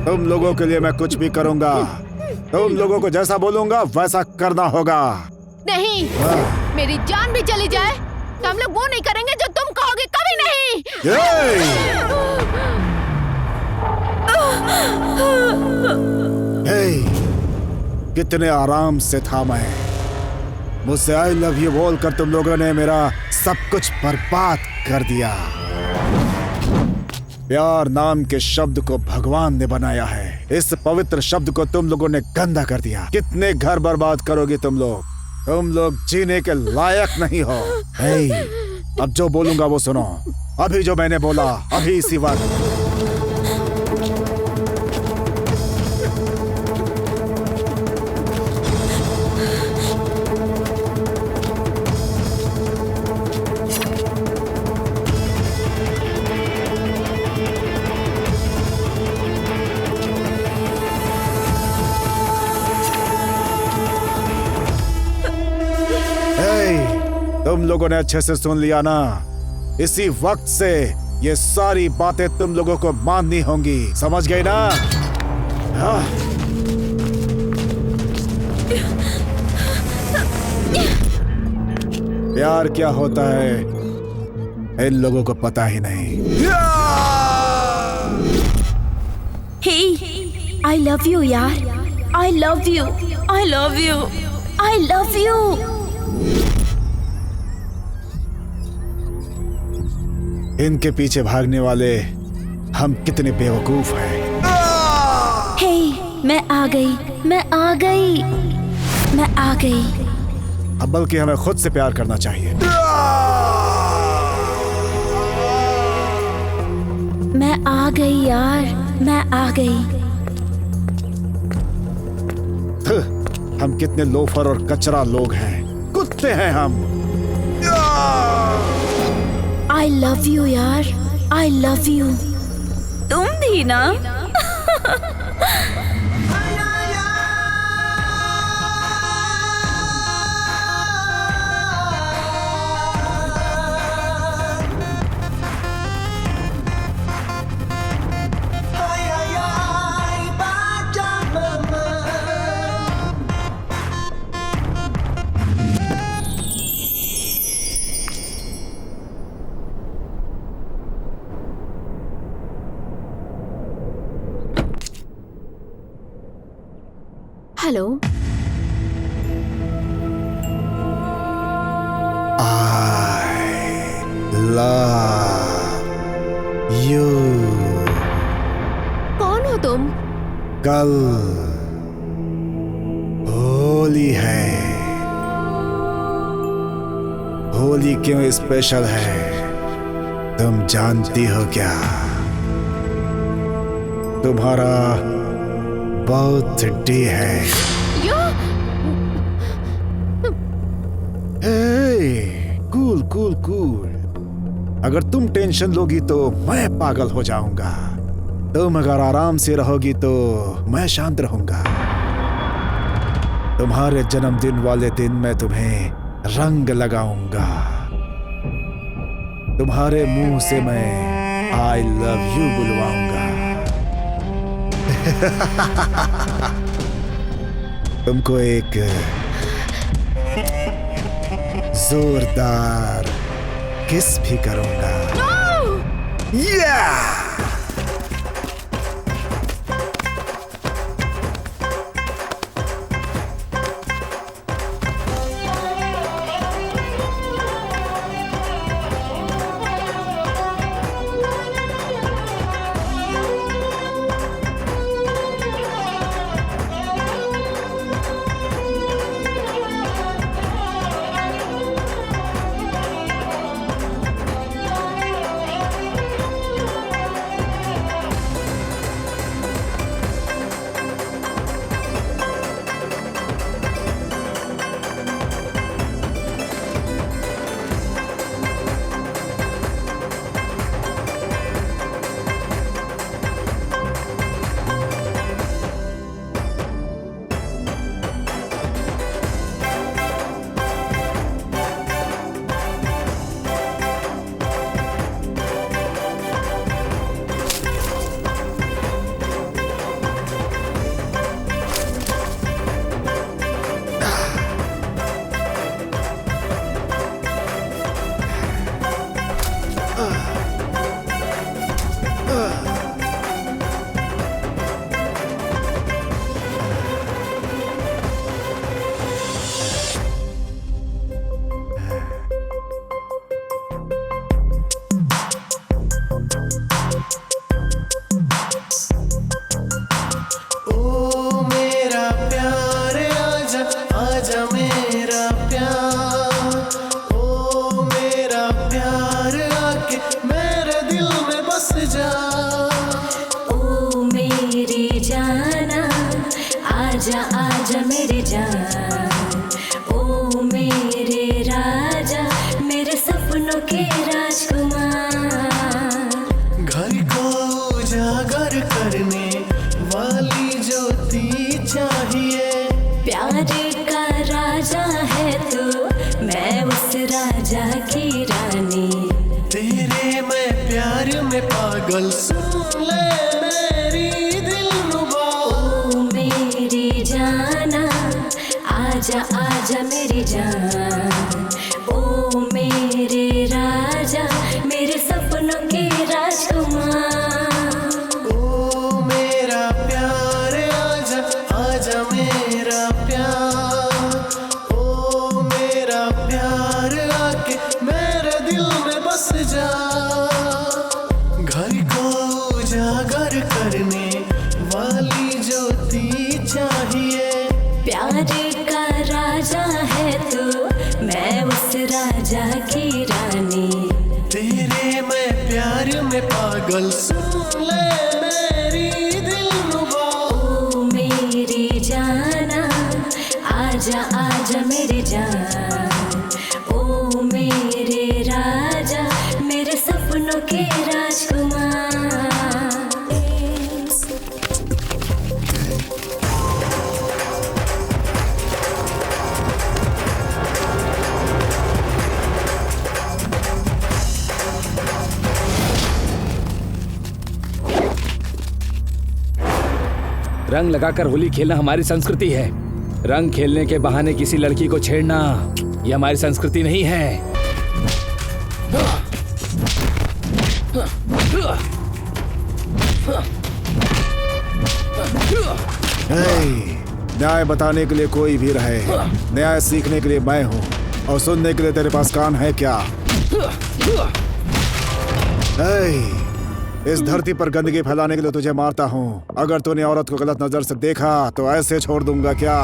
तुम लोगों के लिए मैं कुछ भी करूंगा। तुम लोगों को जैसा बोलूंगा वैसा करना होगा। नहीं, मेरी जान भी चली जाए तो हम लोग वो नहीं करेंगे जो तुम कहोगे। कभी नहीं। कितने आराम से था मैं। मुझसे आई लव यू बोलकर तुम लोगों ने मेरा सब कुछ बर्बाद कर दिया। प्यार नाम के शब्द को भगवान ने बनाया है, इस पवित्र शब्द को तुम लोगों ने गंदा कर दिया। कितने घर बर्बाद करोगे तुम लोग जीने के लायक नहीं हो। हे, अब जो बोलूंगा वो सुनो। अभी जो मैंने बोला, अभी इसी वक्त। तुम लोगों ने अच्छे से सुन लिया ना? इसी वक्त से ये सारी बातें तुम लोगों को माननी होंगी, समझ गए ना? हाँ। प्यार क्या होता है इन लोगों को पता ही नहीं। हे, I love you यार, I love you, I love you, I love you। इनके पीछे भागने वाले हम कितने बेवकूफ हैं। हे, मैं आ गई, मैं आ गई, मैं आ गई। अब बल्कि हमें खुद से प्यार करना चाहिए। मैं आ गई यार, मैं आ गई। हम कितने लोफर और कचरा लोग हैं, कुत्ते हैं हम। I love you यार, I love you। तुम भी ना? हेलो। I love you। कौन हो तुम? कल होली है। होली क्यों स्पेशल है तुम जानती हो क्या? तुम्हारा बर्थडे है। Cool cool cool. अगर तुम टेंशन लोगी तो मैं पागल हो जाऊंगा। तुम अगर आराम से रहोगी तो मैं शांत रहूंगा। तुम्हारे जन्मदिन वाले दिन मैं तुम्हें रंग लगाऊंगा। तुम्हारे मुंह से मैं आई लव यू बुलवाऊंगा। तुमको एक जोरदार किस भी करूंगा। Yeah! आजा आजा मेरी जान, ओ मेरे राजा, मेरे सपनों के राजकुमार। घर को उजागर करने वाली ज्योति चाहिए। प्यार का राजा है तू, मैं उस राजा की रानी। तेरे मैं प्यार में पागल, सुन ले मेरी दिलरुबा। ओ मेरी जाना, आजा आजा मेरी जान, ओ मेरे राजा, मेरे सपनों के राजकुमार। ओ मेरा प्यार आजा, आजा मेरा प्यार। ओ मेरा प्यार आके मेरे दिल में बस जा। घर को उजागर करने वाली ज्योति चाहिए। प्यार का राजा है तू, मैं उस राजा की रानी। तेरे मैं प्यार में पागल, सुन ले मेरी दिलरुबा। ओ मेरी जाना, आजा आजा मेरी जान, ओ मेरे राजा, मेरे सपनों के राजकुमार। रंग लगाकर होली खेलना हमारी संस्कृति है। रंग खेलने के बहाने किसी लड़की को छेड़ना ये हमारी संस्कृति नहीं है। न्याय बताने के लिए कोई भी रहे, न्याय सीखने के लिए मैं हूँ, और सुनने के लिए तेरे पास कान है क्या? इस धरती पर गंदगी फैलाने के लिए तुझे मारता हूँ। अगर तूने औरत को गलत नजर से देखा तो ऐसे छोड़ दूंगा क्या?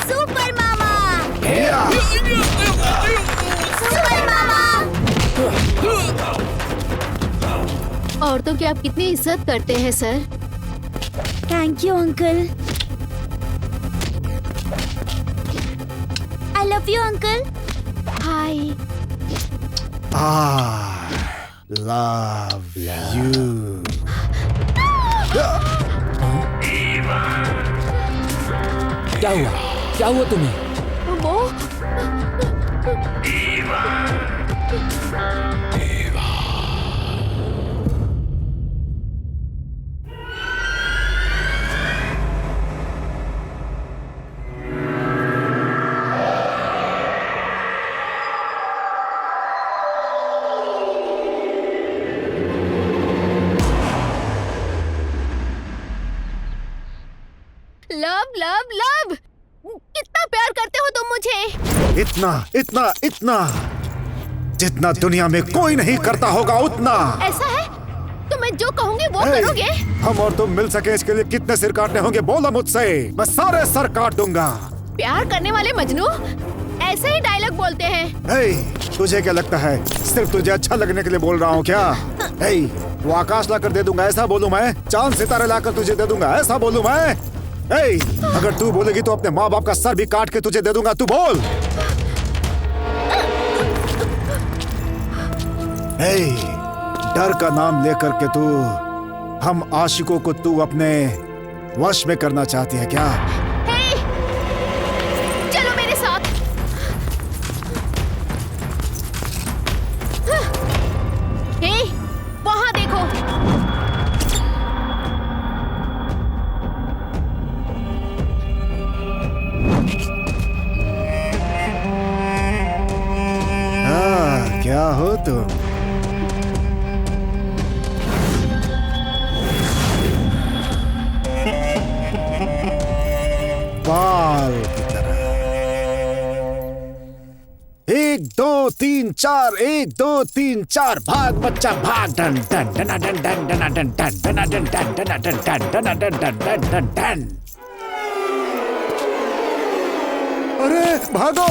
सुपर मामा, सुपर मामा। औरतों की आप कितनी इज्जत करते हैं sir. Thank you uncle. I love you uncle. Hi. Love you. क्या हुआ? क्या हुआ तुम्हें? वो लव लव लव, कितना प्यार करते हो तुम मुझे। इतना इतना इतना जितना दुनिया में कोई नहीं करता होगा उतना। ऐसा है तो मैं जो कहूँगी वो करोगे। हम और तुम मिल सके इसके लिए कितने सिर काटने होंगे बोलो मुझसे, मैं सारे सर काट दूंगा। प्यार करने वाले मजनू ऐसे ही डायलॉग बोलते हैं। तुझे क्या लगता है सिर्फ तुझे अच्छा लगने के लिए बोल रहा हूँ क्या? वो आकाश लाकर दे दूंगा ऐसा बोलूं मैं? चांद सितारे लाकर तुझे दे दूंगा ऐसा बोलूं मैं? अगर तू बोलेगी तो अपने माँ बाप का सर भी काट के तुझे दे दूंगा। तू बोल। डर का नाम लेकर के तू हम आशिकों को तू अपने वश में करना चाहती है क्या? चलो मेरे साथ। वहां देखो। क्या हो तुम? बाल की तरह। 1 2 3 4 1 2 3 4 भाग बच्चा भाग। Done done done done done done done done done done done done done done done done done done done. अरे भागो।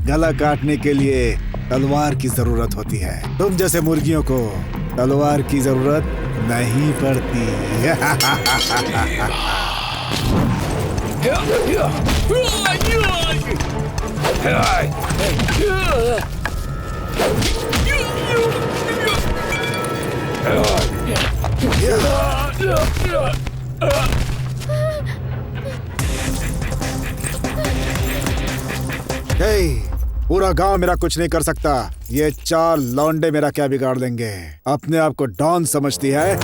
गला काटने के लिए तलवार की जरूरत होती है। तुम जैसे मुर्गियों को तलवार की जरूरत नहीं पड़ती। पूरा गांव मेरा कुछ नहीं कर सकता। ये 4 लौंडे मेरा क्या बिगाड़ लेंगे? अपने आप को डॉन समझती है?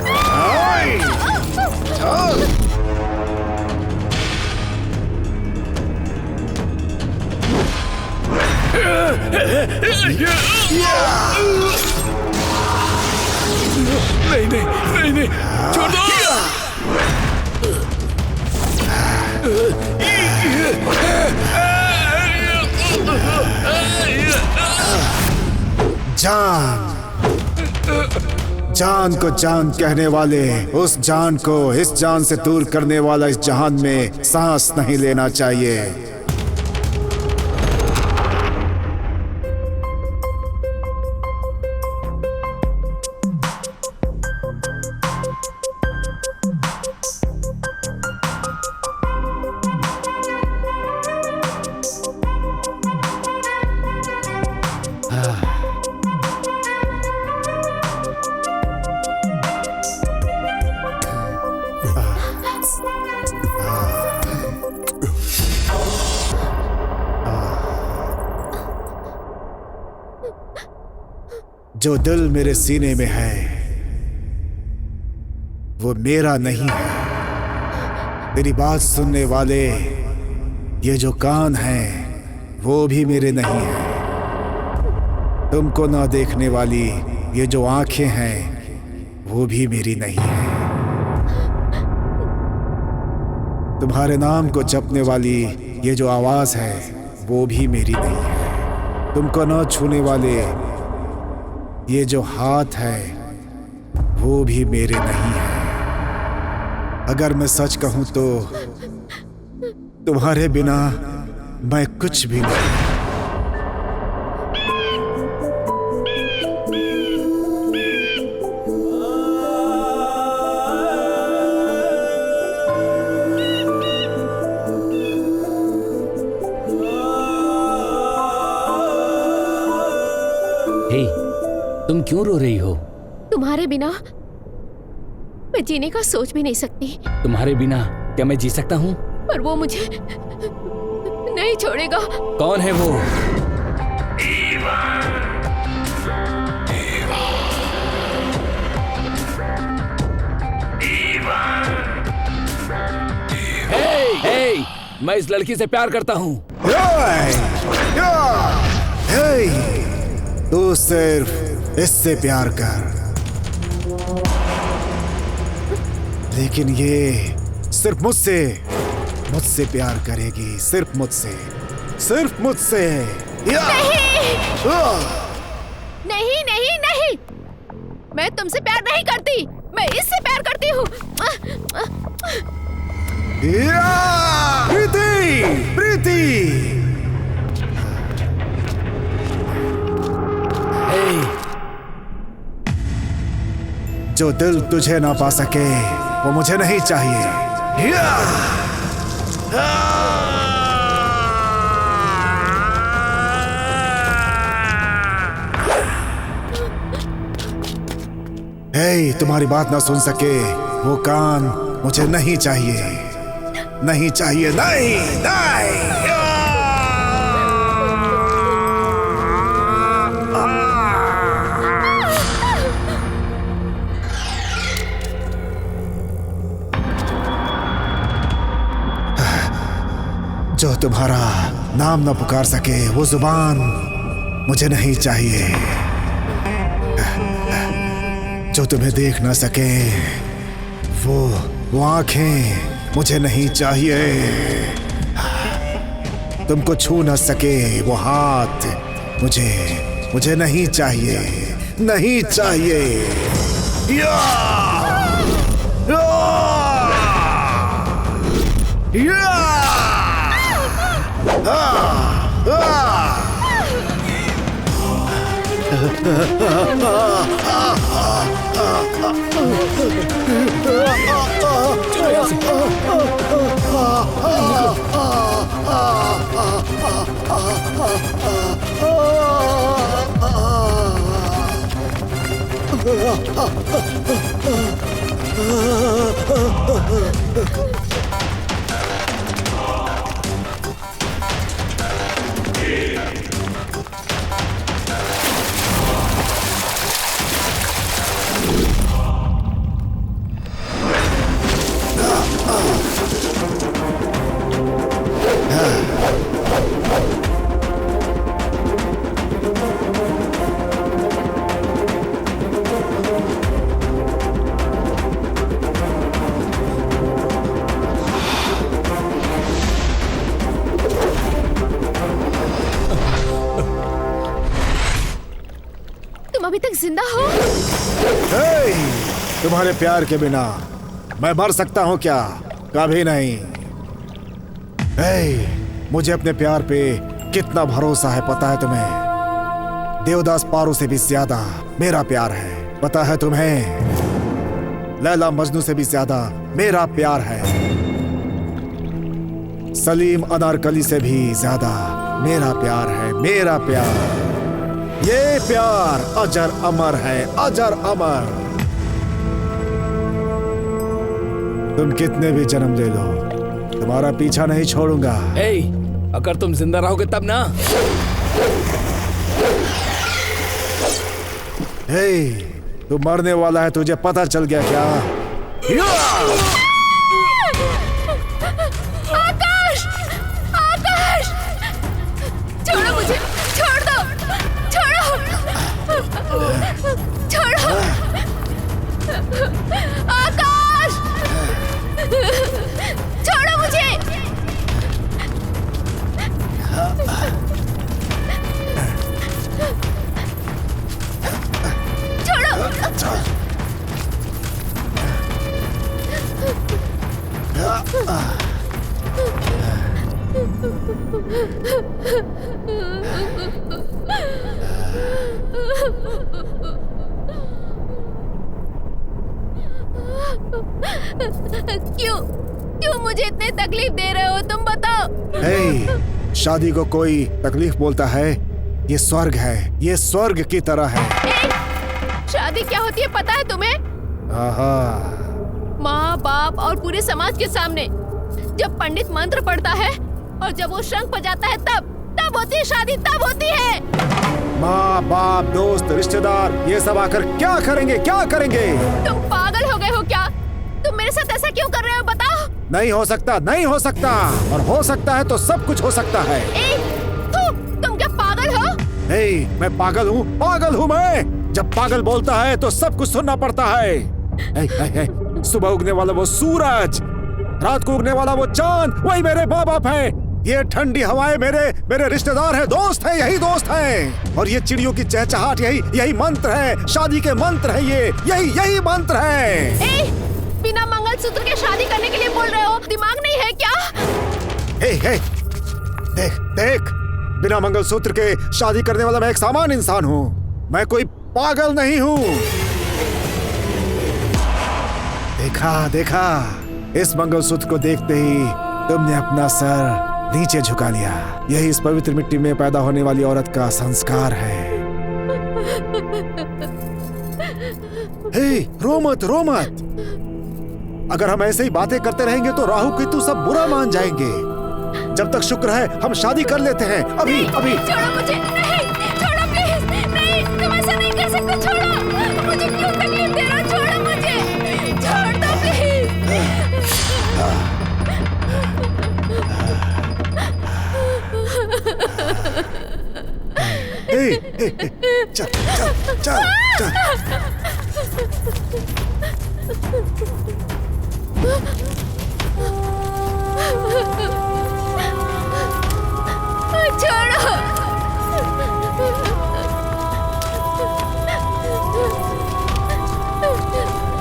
नहीं, छोड़ दो। जान को जान कहने वाले उस जान को इस जान से दूर करने वाला इस जहान में सांस नहीं लेना चाहिए। जो दिल मेरे सीने में है वो मेरा नहीं है। तेरी बात सुनने वाले ये जो कान हैं वो भी मेरे नहीं है। तुमको ना देखने वाली ये जो आंखें हैं वो भी मेरी नहीं है। तुम्हारे नाम को जपने वाली ये जो आवाज है वो भी मेरी नहीं है। तुमको ना छूने वाले ये जो हाथ है वो भी मेरे नहीं है। अगर मैं सच कहूं तो तुम्हारे बिना मैं कुछ भी नहीं। तुम क्यों रो रही हो? तुम्हारे बिना मैं जीने का सोच भी नहीं सकती। तुम्हारे बिना क्या मैं जी सकता हूँ? पर वो मुझे नहीं छोड़ेगा। कौन है वो? हे, मैं इस लड़की से प्यार करता हूँ। तू सिर्फ इससे प्यार कर, लेकिन ये सिर्फ मुझसे प्यार करेगी। सिर्फ मुझसे। नहीं, मैं तुमसे प्यार नहीं करती, मैं इससे प्यार करती हूँ। प्रीति। जो दिल तुझे ना पा सके वो मुझे नहीं चाहिए। तुम्हारी बात ना सुन सके वो कान मुझे नहीं चाहिए। नहीं। जो तुम्हारा नाम न पुकार सके वो जुबान मुझे नहीं चाहिए। जो तुम्हें देख ना सके वो आंखें मुझे नहीं चाहिए। तुमको छू ना सके वो हाथ मुझे नहीं चाहिए। या चलो यहाँ से। तुम अभी तक जिंदा हो? हे, तुम्हारे प्यार के बिना मैं मर सकता हूँ क्या? कभी नहीं। हे, मुझे अपने प्यार पे कितना भरोसा है पता है तुम्हें? देवदास पारू से भी ज्यादा मेरा प्यार है, पता है तुम्हें? लैला मजनू से भी ज्यादा मेरा प्यार है, सलीम अनारकली से भी ज्यादा मेरा प्यार है, मेरा प्यार। ये प्यार अजर अमर है, अजर अमर। तुम कितने भी जन्म ले लो, तुम्हारा पीछा नहीं छोड़ूंगा। ए, अगर तुम जिंदा रहोगे तब ना। हे, तू मरने वाला है, तुझे पता चल गया क्या? आकाश! आकाश! छोड़ो मुझे! छोड़ दो! छोड़ो! छोड़ो! आकाश! छोड़ो मुझे! क्यों क्यों मुझे इतनी तकलीफ दे रहे हो? तुम बताओ। हे, शादी को कोई तकलीफ बोलता है? ये स्वर्ग है, ये स्वर्ग की तरह है। शादी क्या होती है पता है तुम्हें? आहा। माँ बाप और पूरे समाज के सामने जब पंडित मंत्र पढ़ता है और जब वो शंख बजाता है तब होती है शादी, तब होती है। माँ बाप दोस्त रिश्तेदार ये सब आकर क्या करेंगे, क्या करेंगे? तुम पागल हो गए हो क्या? तुम मेरे साथ ऐसा क्यों कर रहे हो बताओ? नहीं हो सकता, नहीं हो सकता, और हो सकता है तो सब कुछ हो सकता है। तुम क्या पागल हो? हे, मैं पागल हूँ, पागल हूँ मैं। जब पागल बोलता है तो सब कुछ सुनना पड़ता है। हे, सुबह उगने वाला वो सूरज, रात को उगने वाला वो चांद, वही मेरे माँ बाप है। ये ठंडी हवाएं मेरे रिश्तेदार हैं, दोस्त हैं, यही दोस्त हैं। और ये चिड़ियों की चहचहाट यही मंत्र है, शादी के मंत्र है, यही मंत्र है। बिना मंगलसूत्र के शादी करने के लिए बोल रहे हो? दिमाग नहीं है क्या? हे, देख, बिना मंगलसूत्र के शादी करने वाला मैं एक सामान्य इंसान हूँ, मैं कोई पागल नहीं हूँ। देखा, इस मंगलसूत्र को देखते ही तुमने अपना सर नीचे झुका लिया। यही इस पवित्र मिट्टी में पैदा होने वाली औरत का संस्कार है। हे, रो मत। अगर हम ऐसे ही बातें करते रहेंगे तो राहु केतु सब बुरा मान जाएंगे। जब तक शुक्र है हम शादी कर लेते हैं, अभी। छोड़ो मुझे, नहीं, छोड़ो प्लीज, नहीं, तुम ऐसा नहीं कर सकते, छोड़ो मुझे, क्यों तकलीफ दे रहे हो? छोड़ो मुझे, छोड़ दो प्लीज। चल।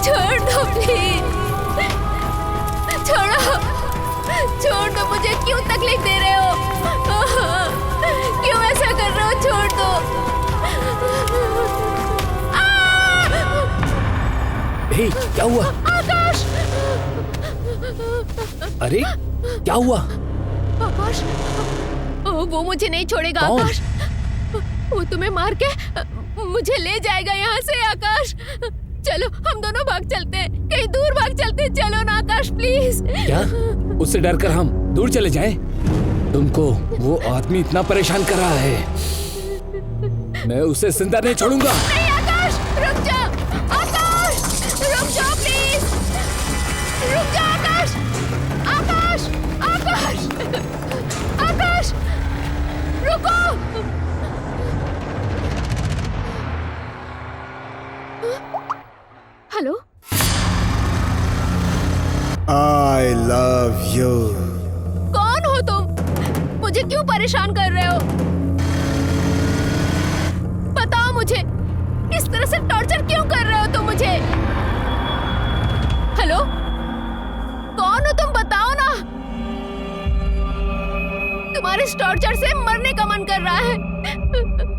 छोड़ दो प्लीज, छोड़ दो मुझे, क्यों तकलीफ दे रहे हो? क्यों ऐसा कर रहे हो? छोड़ दो। हे, क्या हुआ? आकाश! अरे क्या हुआ? आकाश, वो मुझे नहीं छोड़ेगा। कौन? आकाश, वो तुम्हें मार के मुझे ले जाएगा यहाँ से। आकाश, चलो हम दोनों भाग चलते हैं, कहीं दूर भाग चलते हैं। चलो ना आकाश, प्लीज। क्या? उससे डरकर हम दूर चले जाएं? तुमको वो आदमी इतना परेशान कर रहा है, मैं उसे जिंदा नहीं छोड़ूंगा। नहीं आकाश, रुक जा। आकाश, रुक जाओ प्लीज। रुक जा आकाश। आकाश, आकाश, आकाश, रुको। Hello, I love you. कौन हो तुम? मुझे क्यों परेशान कर रहे हो? बताओ मुझे, इस तरह से टॉर्चर क्यों कर रहे हो तुम मुझे? हेलो, कौन हो तुम? बताओ ना। तुम्हारे इस टॉर्चर से मरने का मन कर रहा है।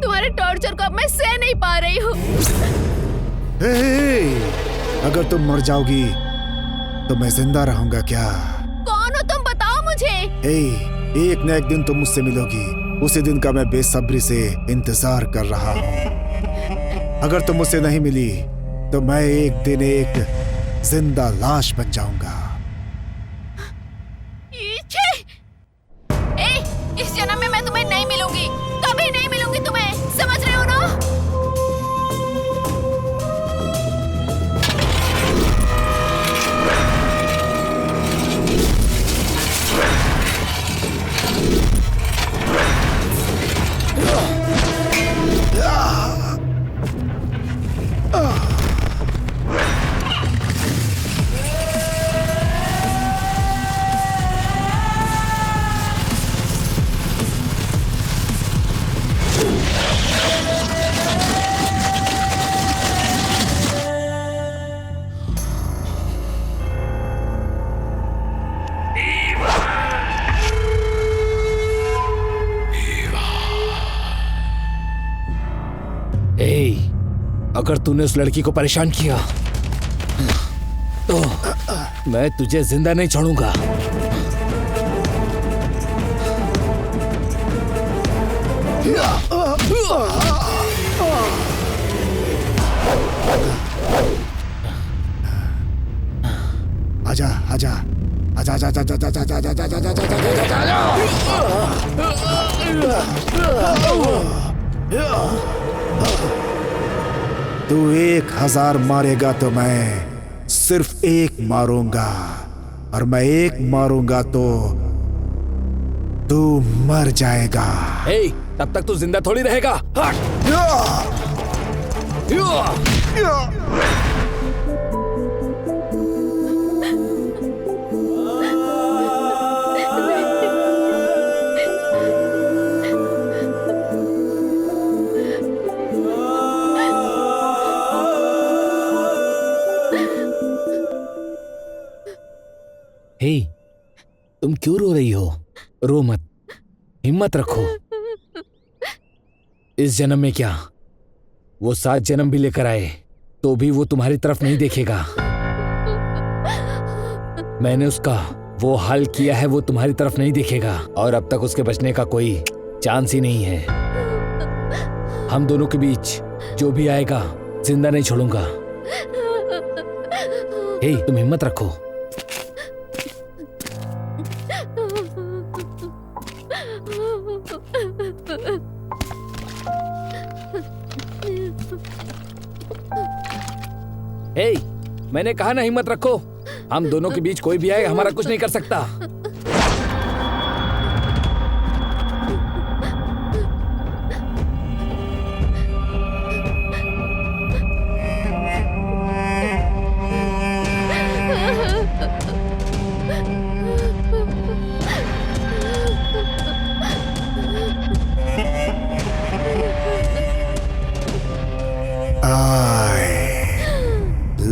तुम्हारे टॉर्चर को अब मैं सह नहीं पा रही हूँ। हे, अगर तुम मर जाओगी तो मैं जिंदा रहूंगा क्या? कौन हो तुम? बताओ मुझे। हे, एक न एक दिन तुम मुझसे मिलोगी। उसी दिन का मैं बेसब्री से इंतजार कर रहा हूँ। अगर तुम मुझसे नहीं मिली तो मैं एक दिन एक जिंदा लाश बन जाऊंगा। इस जन्म में मैं तुम्हें नहीं मिलूंगी, कभी नहीं मिलूंगी तुम्हें, समझ रहे हो ना? अगर तूने उस लड़की को परेशान किया तो मैं तुझे जिंदा नहीं छोड़ूंगा। आजा आजा आजा आजा आजा आजा आजा आजा आजा आजा आजा आजा। तू 1000 मारेगा तो मैं सिर्फ एक मारूंगा, और मैं एक मारूंगा तो तू मर जाएगा। तब तक तू जिंदा थोड़ी रहेगा। तुम क्यों रो रही हो? रो मत, हिम्मत रखो। इस जन्म में क्या, वो 7 जन्म भी लेकर आए तो भी वो तुम्हारी तरफ नहीं देखेगा। मैंने उसका वो हाल किया है, वो तुम्हारी तरफ नहीं देखेगा, और अब तक उसके बचने का कोई चांस ही नहीं है। हम दोनों के बीच जो भी आएगा जिंदा नहीं छोड़ूंगा। तुम हिम्मत रखो। मैंने कहा ना हिम्मत रखो। हम दोनों के बीच कोई भी आए हमारा कुछ नहीं कर सकता।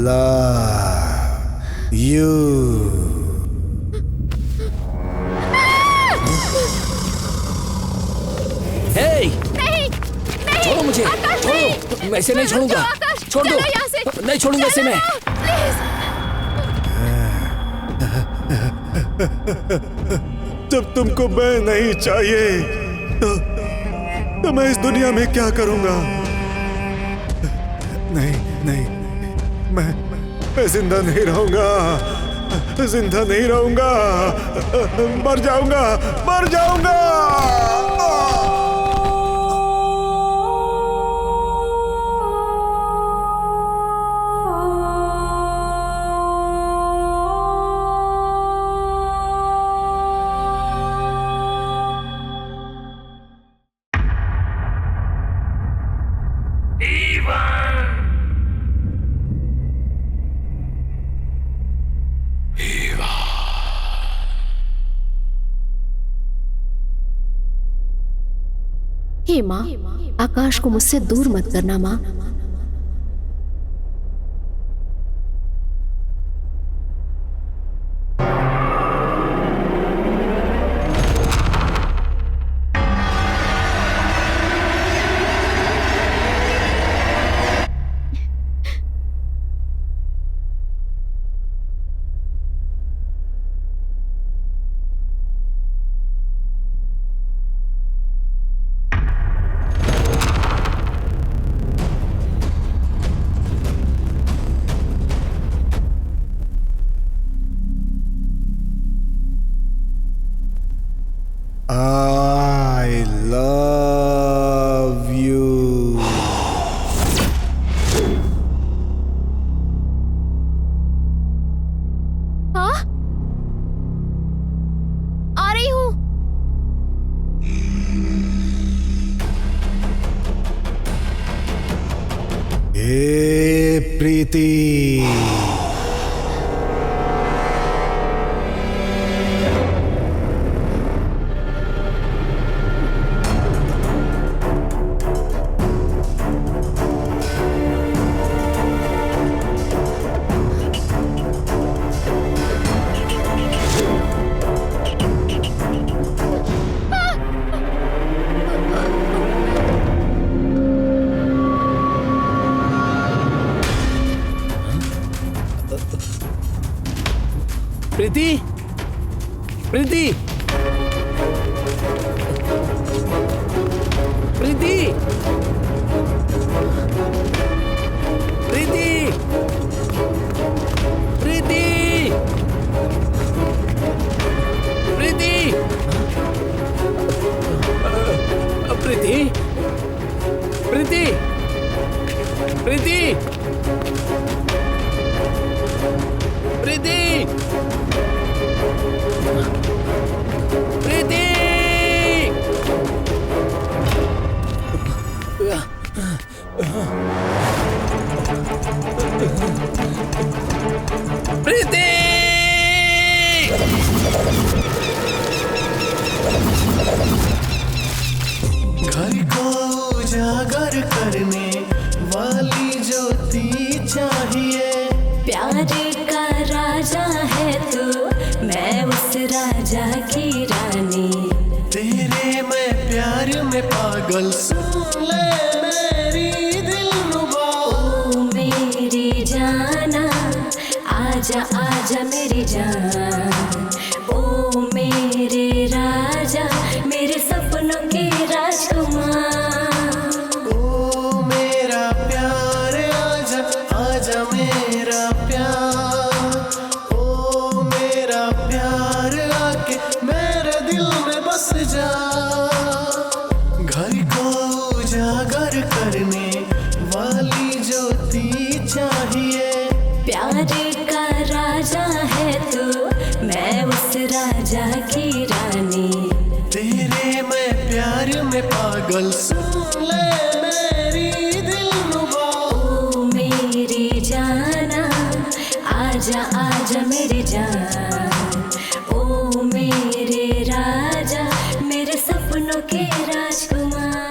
love you. Hey! नहीं, नहीं, छोड़ो मुझे, आकाश, छोड़ो, नहीं। मैं इसे नहीं छोड़ूंगा, आकाश, छोड़ दो, चलो यहाँ से। नहीं छोड़ूंगा इसे मैं। जब तुमको मैं नहीं चाहिए तो मैं इस दुनिया में क्या करूंगा? नहीं नहीं, मैं जिंदा नहीं रहूंगा, जिंदा नहीं रहूंगा, मर जाऊंगा, मर जाऊंगा। हे माँ, आकाश को मुझसे दूर मत करना माँ। I love you. हाँ? आ रही हूँ। हे प्रीति, प्रीति, प्रीति, प्रीति, प्रीति, प्रीति, प्रीति, प्रीति, प्रीति, प्रीति, प्रीति, प्रीति, प्रीति, घर को उजागर करने वाली ज्योति चाहिए। प्यार का राजा है तू, मैं उस राजा की रानी। तेरे मैं प्यार में पागल, सुन ले मेरी दिलरुबा। ओ मेरी जाना, आजा आजा मेरी जान। ओ मेरे राजा, मेरे सपनों के राजकुमार। ओ मेरा प्यार, आजा आजा मेरा प्यार। ओ मेरा प्यार, आके मेरे दिल में बस जा। घर को उजागर करने वाली ज्योति चाहिए। प्यार का राजा है तू, मैं उस राजा की रानी। तेरे मैं प्यार में पागल, सुन ले मेरी दिलरुबा। ओ मेरी जाना, आजा आजा मेरी जान। ओ मेरे राजा, मेरे सपनों के राजकुमार।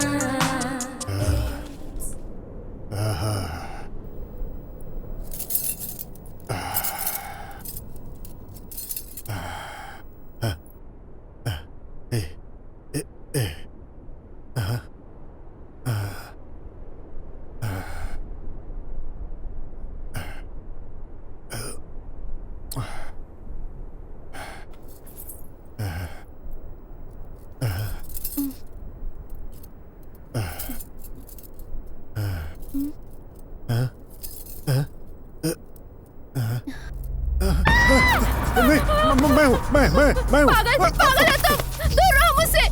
हूँ। पागल पागल हो तुम, दूर रहो मुझसे।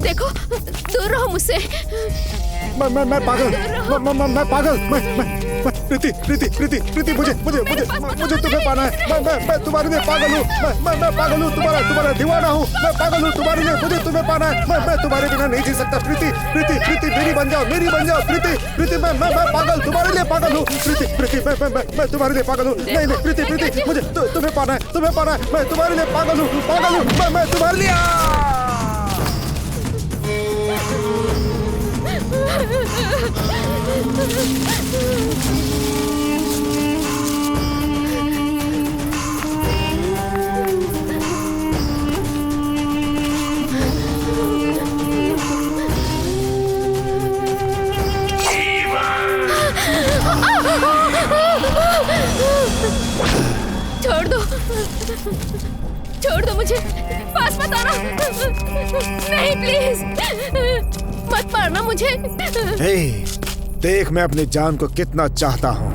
देखो, दूर रहो मुझसे। मैं पागल, मैं पागल, प्रीति प्रीति प्रीति प्रीति, मुझे तुम्हें पाना है। मैं तुम्हारे लिए पागल हूँ। मैं पागल हूँ, तुम्हारा दीवाना हूँ। मैं पागल हूँ तुम्हारे लिए, मुझे तुम्हें पाना है। मैं तुम्हारे बिना नहीं जी सकता। प्रीति प्रीति प्रीति, मेरी बन जाओ प्रीति प्रीति। मैं पागल, तुम्हारे लिए पागल हूँ। प्रीति मैं तुम्हारे लिए पागल हूँ। नहीं प्रीति मुझे तुम्हें पाना है। मैं तुम्हारे लिए पागल हूँ। मैं तुम्हारे लिए। छोड़ दो मुझे, पास मत आना। नहीं प्लीज, मत मारना मुझे। हे, देख मैं अपनी जान को कितना चाहता हूँ।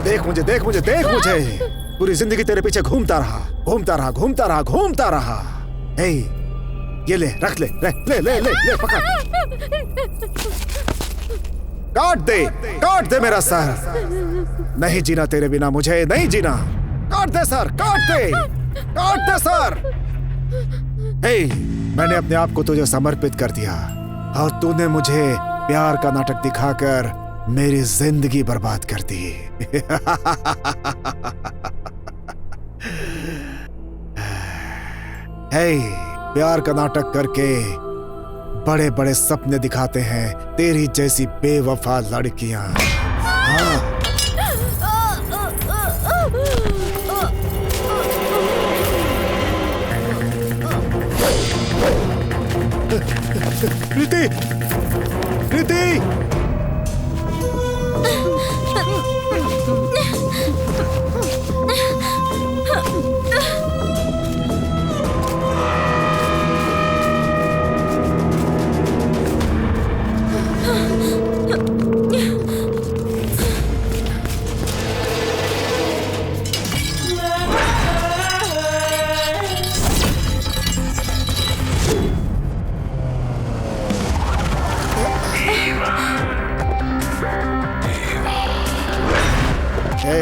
देख मुझे। पूरी जिंदगी तेरे पीछे घूमता रहा। हे, ये ले, रख ले, पकड़। काट दे मेरा सर। नहीं जीना तेरे बिना, मुझे नहीं जीना। काट दे सर। हे, मैंने अपने आप को तुझे समर्पित कर दिया और तूने मुझे प्यार का नाटक दिखाकर मेरी जिंदगी बर्बाद कर दी। हे, प्यार का नाटक करके बड़े बड़े सपने दिखाते हैं तेरी जैसी बेवफा लड़कियां। हाँ। प्रीति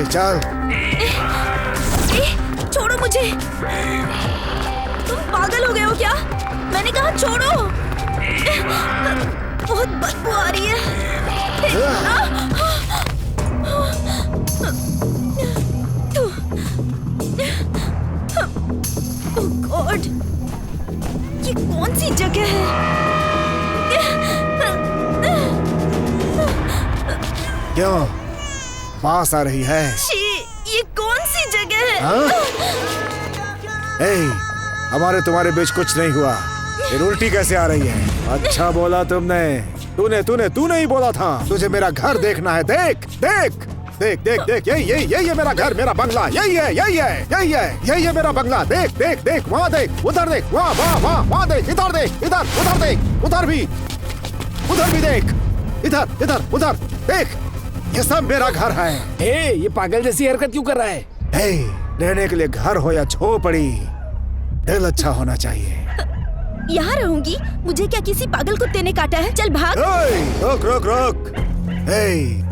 चल। छोड़ो मुझे। तुम पागल हो गए हो क्या? मैंने कहा छोड़ो। बहुत बदबू आ रही है। ओह गॉड, ये कौन सी जगह है? क्यों पास आ रही है? ये कौन सी जगह है? हमारे तुम्हारे बीच कुछ नहीं हुआ। ये उल्टी कैसे आ रही है? अच्छा बोला तुमने। तूने ही बोला था। तुझे मेरा घर देखना है। देख। यही है मेरा घर, मेरा बंगला। यही है मेरा बंगला। देख वहाँ देख, उधर देख, वहाँ देख, इधर देख, उधर देख, उधर भी देख, इधर उधर देख। ये सब मेरा घर है। ये पागल जैसी हरकत क्यों कर रहा है? रहने के लिए घर हो या झोपड़ी, दिल अच्छा होना चाहिए। यहाँ रहूंगी। मुझे क्या किसी पागल कुत्ते ने काटा है? चल भाग। रोक।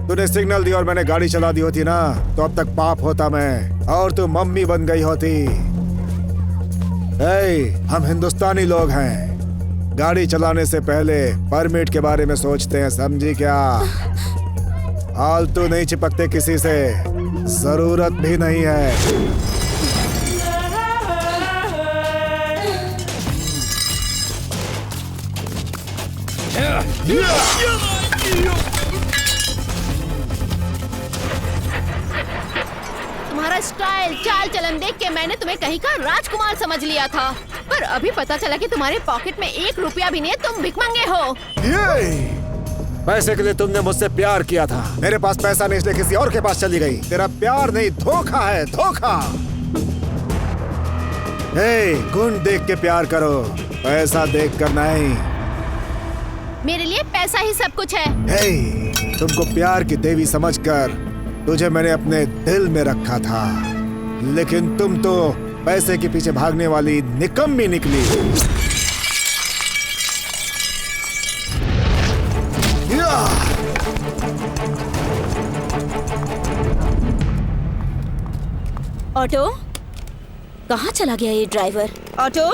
तूने सिग्नल दी और मैंने गाड़ी चला दी होती ना, तो अब तक पाप होता मैं और तू मम्मी बन गई होती। हम हिंदुस्तानी लोग हैं, गाड़ी चलाने से पहले परमिट के बारे में सोचते हैं, समझी क्या? फालतू नहीं चिपकते किसी से, जरूरत भी नहीं है। तुम्हारा स्टाइल, चाल चलन देख के मैंने तुम्हें कहीं का राजकुमार समझ लिया था, पर अभी पता चला कि तुम्हारे पॉकेट में 1 रुपया भी नहीं है। तुम भिखमंगे हो। पैसे के लिए तुमने मुझसे प्यार किया था। मेरे पास पैसा नहीं इसलिए किसी और के पास चली गई। तेरा प्यार नहीं, धोखा है, धोखा। गुण देख के प्यार करो, पैसा देख कर नहीं। मेरे लिए पैसा ही सब कुछ है। तुमको प्यार की देवी समझकर तुझे मैंने अपने दिल में रखा था, लेकिन तुम तो पैसे के पीछे भागने वाली निकम्मी निकली। ऑटो, कहाँ चला गया ये ड्राइवर? ऑटो,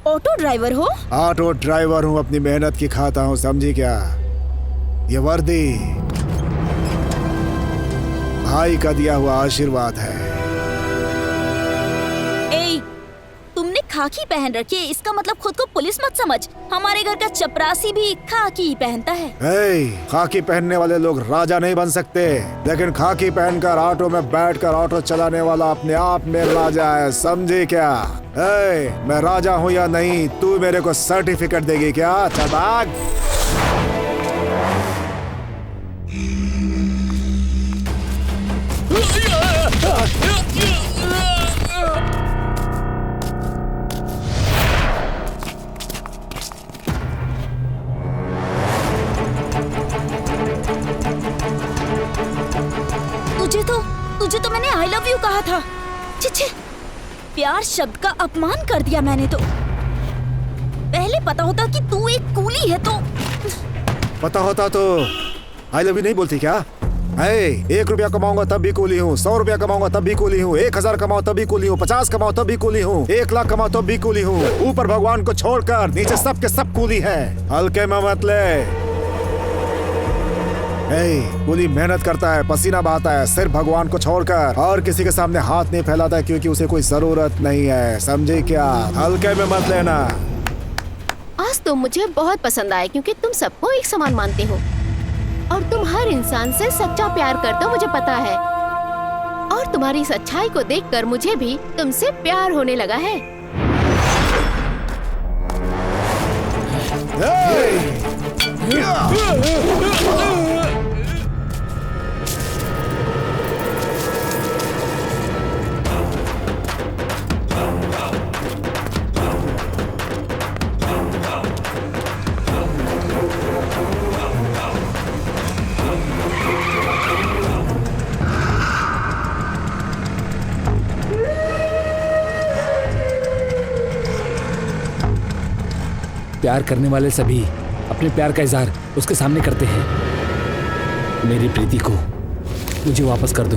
ऑटो ड्राइवर हो? ऑटो ड्राइवर हूँ, अपनी मेहनत की खाता हूँ, समझी क्या? ये वर्दी भाई का दिया हुआ आशीर्वाद है। ए, तुमने खाकी पहन रखी है, इसका मतलब खुद को पुलिस मत समझ। हमारे घर का चपरासी भी खाकी ही पहनता है। खाकी पहनने वाले लोग राजा नहीं बन सकते, लेकिन खाकी पहनकर ऑटो में बैठकर ऑटो चलाने वाला अपने आप में राजा है, समझे क्या? मैं राजा हूँ या नहीं, तू मेरे को सर्टिफिकेट देगी क्या? चल भाग। तुझे तो मैंने आई लव यू कहा था। छी, प्यार शब्द का अपमान कर दिया मैंने तो। पहले पता होता कि तू एक कूली है तो। पता होता तो आई लव यू नहीं बोलती क्या? 1 रुपया कमाऊंगा तब भी कूली हूँ, 100 रुपया कमाऊंगा तब भी कूली हूँ, 1000 कमाओ तब भी कूली हूँ, 50 कमाओ तब भी कूली हूँ, 1 लाख कमाओ तब भी कूली हूँ। ऊपर भगवान को छोड़कर नीचे सब के सब कूली है। हल्के में मत ले। कूली मेहनत करता है, पसीना बहाता है, सिर्फ भगवान को छोड़कर और किसी के सामने हाथ नहीं फैलाता है, क्योंकि उसे कोई जरूरत नहीं है, समझे क्या? हल्के में मत लेना। आज तुम मुझे बहुत पसंद आए, क्योंकि तुम सबको एक समान मानते हो और तुम हर इंसान से सच्चा प्यार करते हो, मुझे पता है। और तुम्हारी सच्चाई को देखकर मुझे भी तुमसे प्यार होने लगा है। प्यार करने वाले सभी अपने प्यार का इजहार उसके सामने करते हैं। मेरी प्रीति को मुझे वापस कर दो।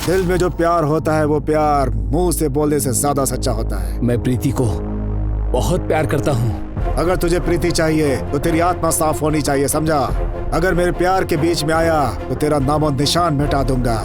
दिल में जो प्यार होता है वो प्यार मुंह से बोलने से ज्यादा सच्चा होता है। मैं प्रीति को बहुत प्यार करता हूँ। अगर तुझे प्रीति चाहिए तो तेरी आत्मा साफ होनी चाहिए, समझा? अगर मेरे प्यार के बीच में आया तो तेरा नामो निशान मिटा दूंगा।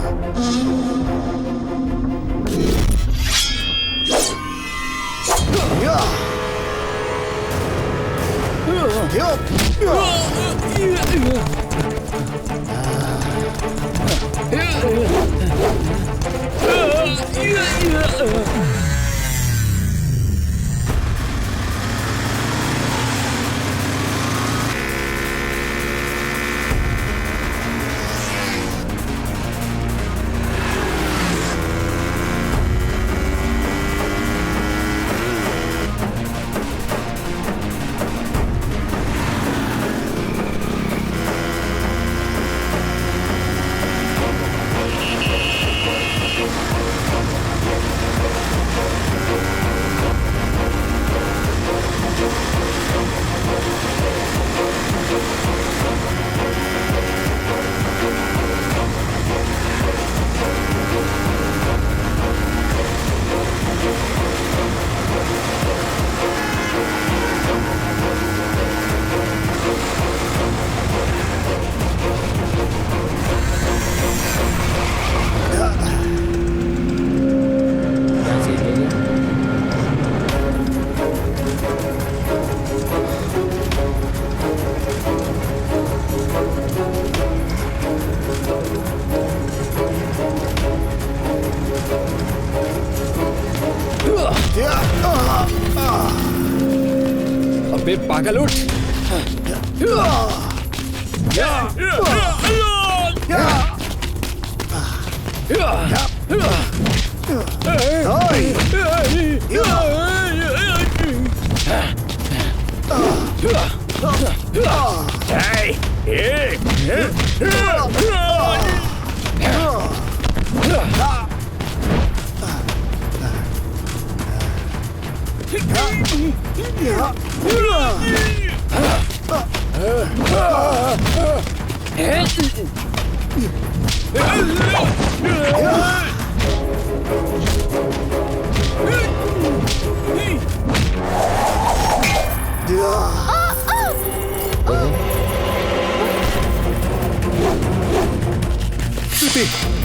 अबे पागल उठ।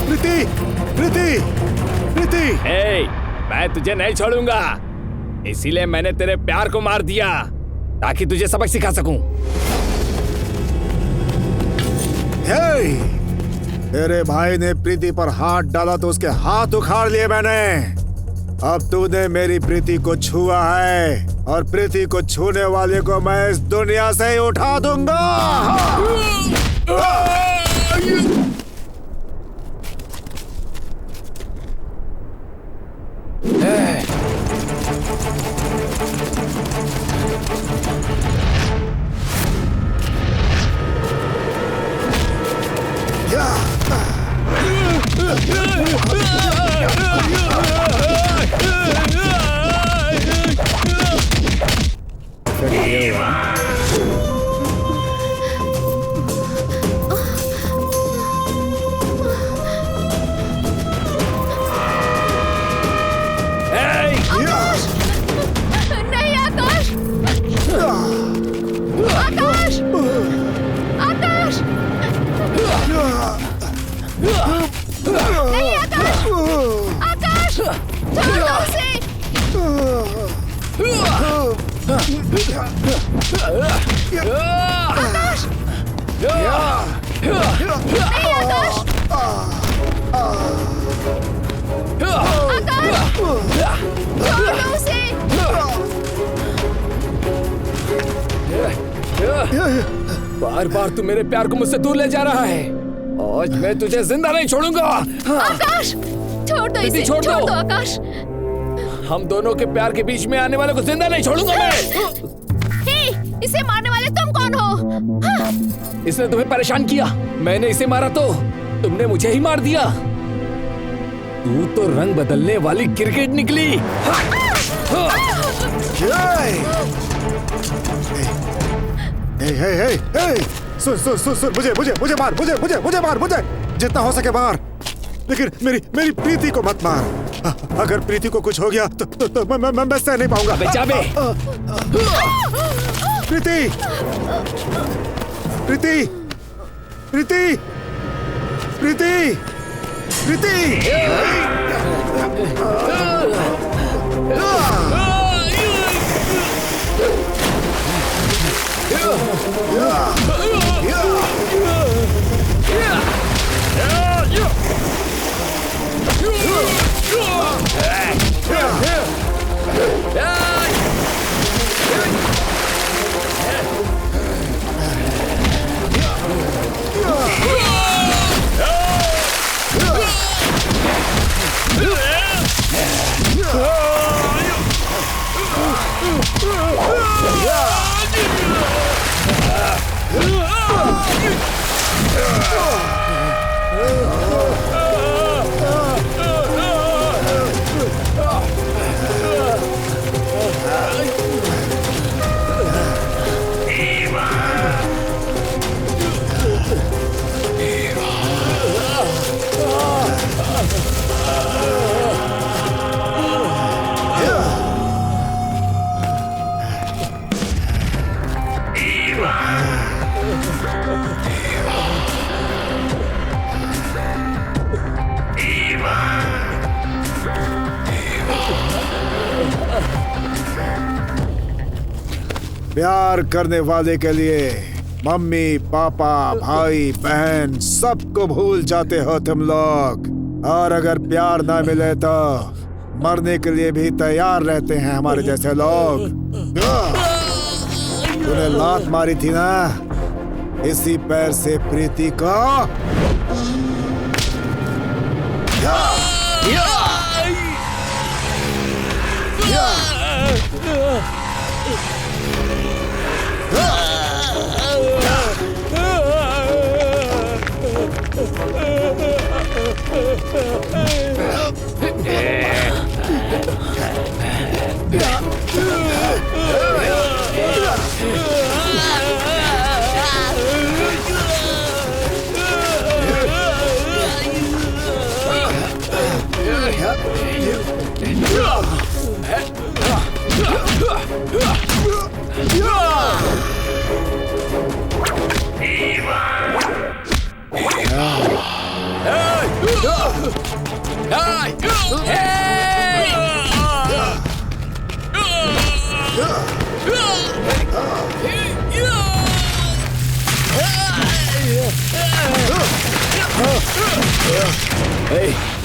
प्रीति, प्रीति, प्रीति। ए, मैं तुझे नहीं छोड़ूंगा। इसीलिए मैंने तेरे प्यार को मार दिया ताकि तुझे सबक सिखा सकूं। हे, तेरे भाई ने प्रीति पर हाथ डाला तो उसके हाथ उखाड़ लिए मैंने। अब तूने मेरी प्रीति को छुआ है और प्रीति को छूने वाले को मैं इस दुनिया से ही उठा दूंगा। नहीं आकाश, आकाश, आकाश, नहीं आकाश, आकाश, छोड़ दो उसे। आकाश, नहीं आकाश, आकाश, छोड़ दो उसे। बार बार तू मेरे प्यार को मुझसे दूर ले जा रहा है। आज मैं तुझे जिंदा नहीं छोड़ूंगा। आकाश, छोड़ दो इसे, छोड़ छोड़ दो। दो आकाश। हम दोनों के प्यार के बीच में आने वाले को जिंदा नहीं छोड़ूंगा मैं। हे, इसे मारने वाले तुम कौन हो? इसने तुम्हें परेशान किया, मैंने इसे मारा तो तुमने मुझे ही मार दिया। तू तो रंग बदलने वाली क्रिकेट निकली। सुन सुन सुन सुन, मुझे मार, मुझे मार, जितना हो सके मार, लेकिन मेरी प्रीति को मत मार। अगर प्रीति को कुछ हो गया तो मैं सह नहीं पाऊंगा। बेचाबे। प्रीति, प्रीति, प्रीति, प्रीति, प्रीति। प्यार करने वाले के लिए मम्मी, पापा, भाई, बहन सबको भूल जाते हो तुम लोग। और अगर प्यार ना मिले तो मरने के लिए भी तैयार रहते हैं हमारे जैसे लोग। तूने लात मारी थी ना, इसी पैर से प्रीति का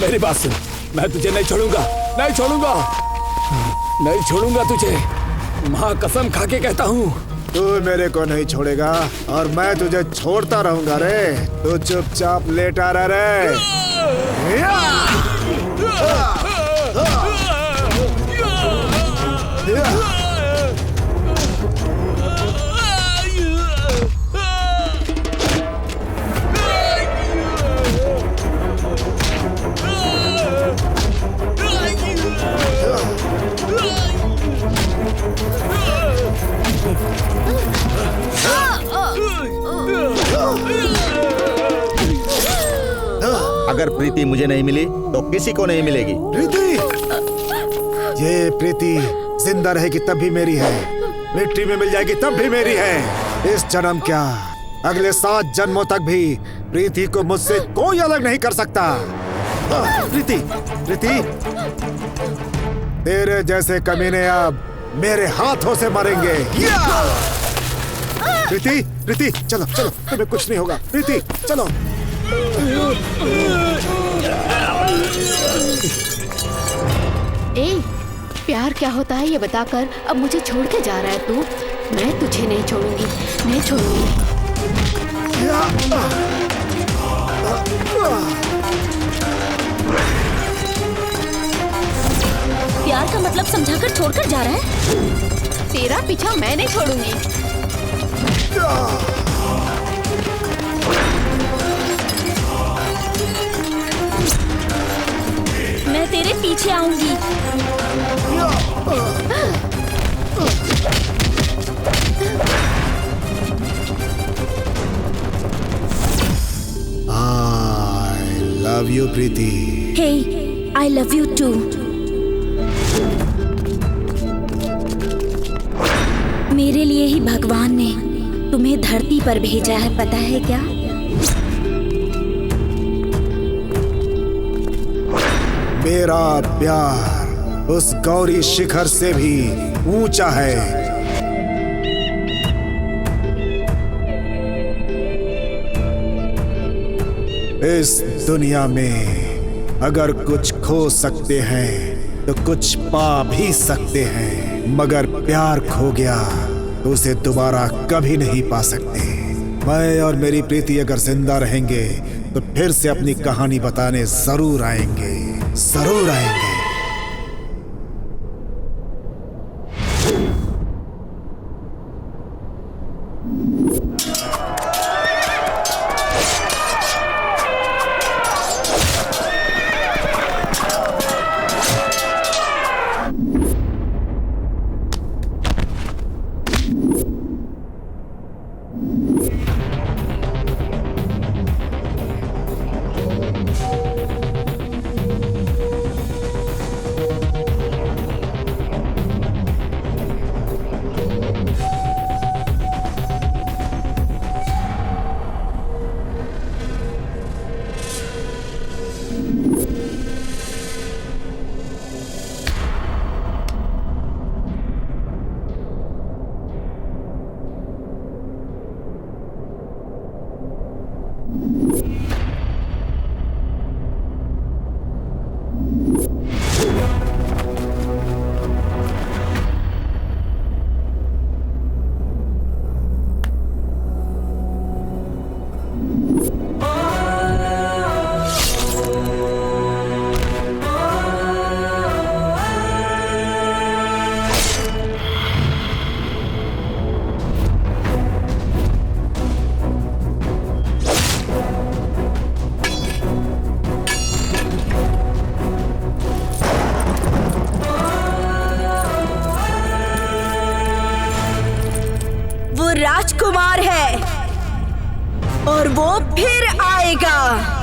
मेरी बात सुन, मैं तुझे नहीं छोड़ूंगा, नहीं छोड़ूंगा, नहीं छोड़ूंगा तुझे। माँ कसम खा के कहता हूँ। तू मेरे को नहीं छोड़ेगा और मैं तुझे छोड़ता रहूंगा रे। तू चुपचाप लेटा रह रे। अगर प्रीति मुझे नहीं मिली तो किसी को नहीं मिलेगी। प्रीति, ये प्रीति जिंदा रहेगी तब भी मेरी है, मिट्टी में मिल जाएगी तब भी मेरी है। इस जन्म क्या, अगले 7 जन्मों तक भी प्रीति को मुझसे कोई अलग नहीं कर सकता। प्रीति, प्रीति, तेरे जैसे कमीने अब मेरे हाथों से मरेंगे। प्रीति, प्रीति, चलो चलो, तुम्हें कुछ नहीं होगा। प्रीति, चलो। ए, प्यार क्या होता है ये बताकर अब मुझे छोड़ के जा रहा है तू? मैं तुझे नहीं छोड़ूंगी, नहीं छोड़ूंगी। प्यार का मतलब समझाकर छोड़कर जा रहा है? तेरा पीछा मैं नहीं छोड़ूंगी। मैं तेरे पीछे आऊंगी। I love you, Preeti. Hey, I love you too. मेरे लिए ही भगवान ने तुम्हें धरती पर भेजा है, पता है क्या? मेरा प्यार उस गौरी शिखर से भी ऊंचा है। इस दुनिया में अगर कुछ खो सकते हैं तो कुछ पा भी सकते हैं, मगर प्यार खो गया तो उसे दोबारा कभी नहीं पा सकते। मैं और मेरी प्रीति अगर जिंदा रहेंगे तो फिर से अपनी कहानी बताने जरूर आएंगे, जरूर आएंगे। राजकुमार है और वो फिर आएगा।